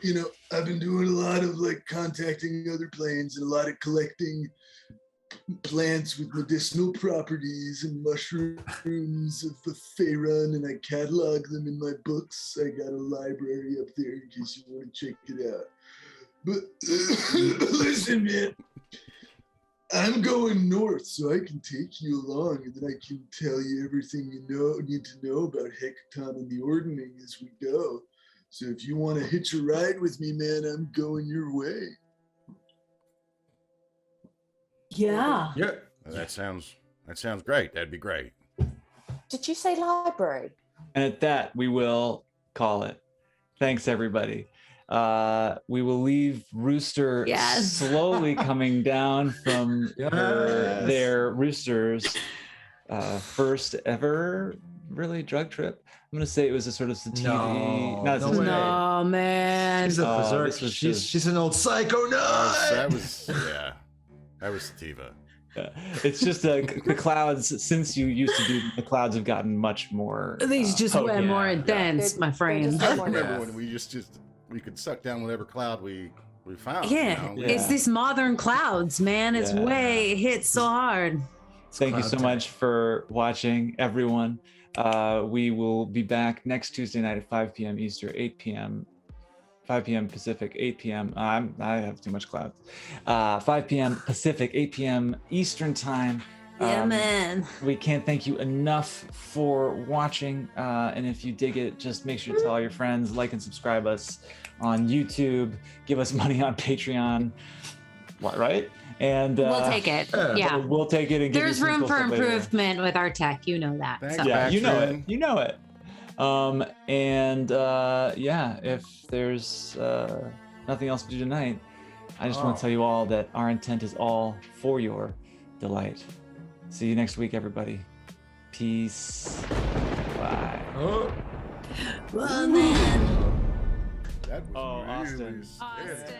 I've been doing a lot of like contacting other planes and a lot of collecting plants with medicinal properties and mushrooms of the Faerun, and I catalog them in my books. I got a library up there in case you want to check it out. But listen, man, I'm going north, so I can take you along, and then I can tell you everything you need to know about Hecaton and the Ordning as we go. So if you want to hitch a ride with me, man, I'm going your way.
Yeah.
Yeah.
That sounds great. That'd be great.
Did you say library?
And at that, we will call it. Thanks, everybody. We will leave Rooster slowly coming down from their Rooster's first ever really drug trip. I'm going to say it was a sort of sativa.
No, man.
She's a berserk. She's an old psycho nut.
That was sativa.
Yeah. It's just the clouds. Since you used to do, the clouds have gotten much more.
These just way more intense, my friend.
I remember when we could suck down whatever cloud we found.
Yeah, it's this modern clouds, man. It's it hits so hard.
Thank you so much for watching, everyone. We will be back next Tuesday night at 5 p.m. Eastern, 5 p.m. Pacific, 8 p.m. I have too much clouds. 5 p.m. Pacific, 8 p.m. Eastern time.
Yeah, man.
We can't thank you enough for watching. And if you dig it, just make sure to tell all your friends, like and subscribe us on YouTube, give us money on Patreon, right? And
we'll take it. Yeah,
we'll take it. And
there's room for improvement with our tech. You know that.
Thanks,
yeah, you know it. You know it. If there's nothing else to do tonight, I just want to tell you all that our intent is all for your delight. See you next week, everybody. Peace. Bye.
Well, man.
That was really
Austin.
scary.
Austin.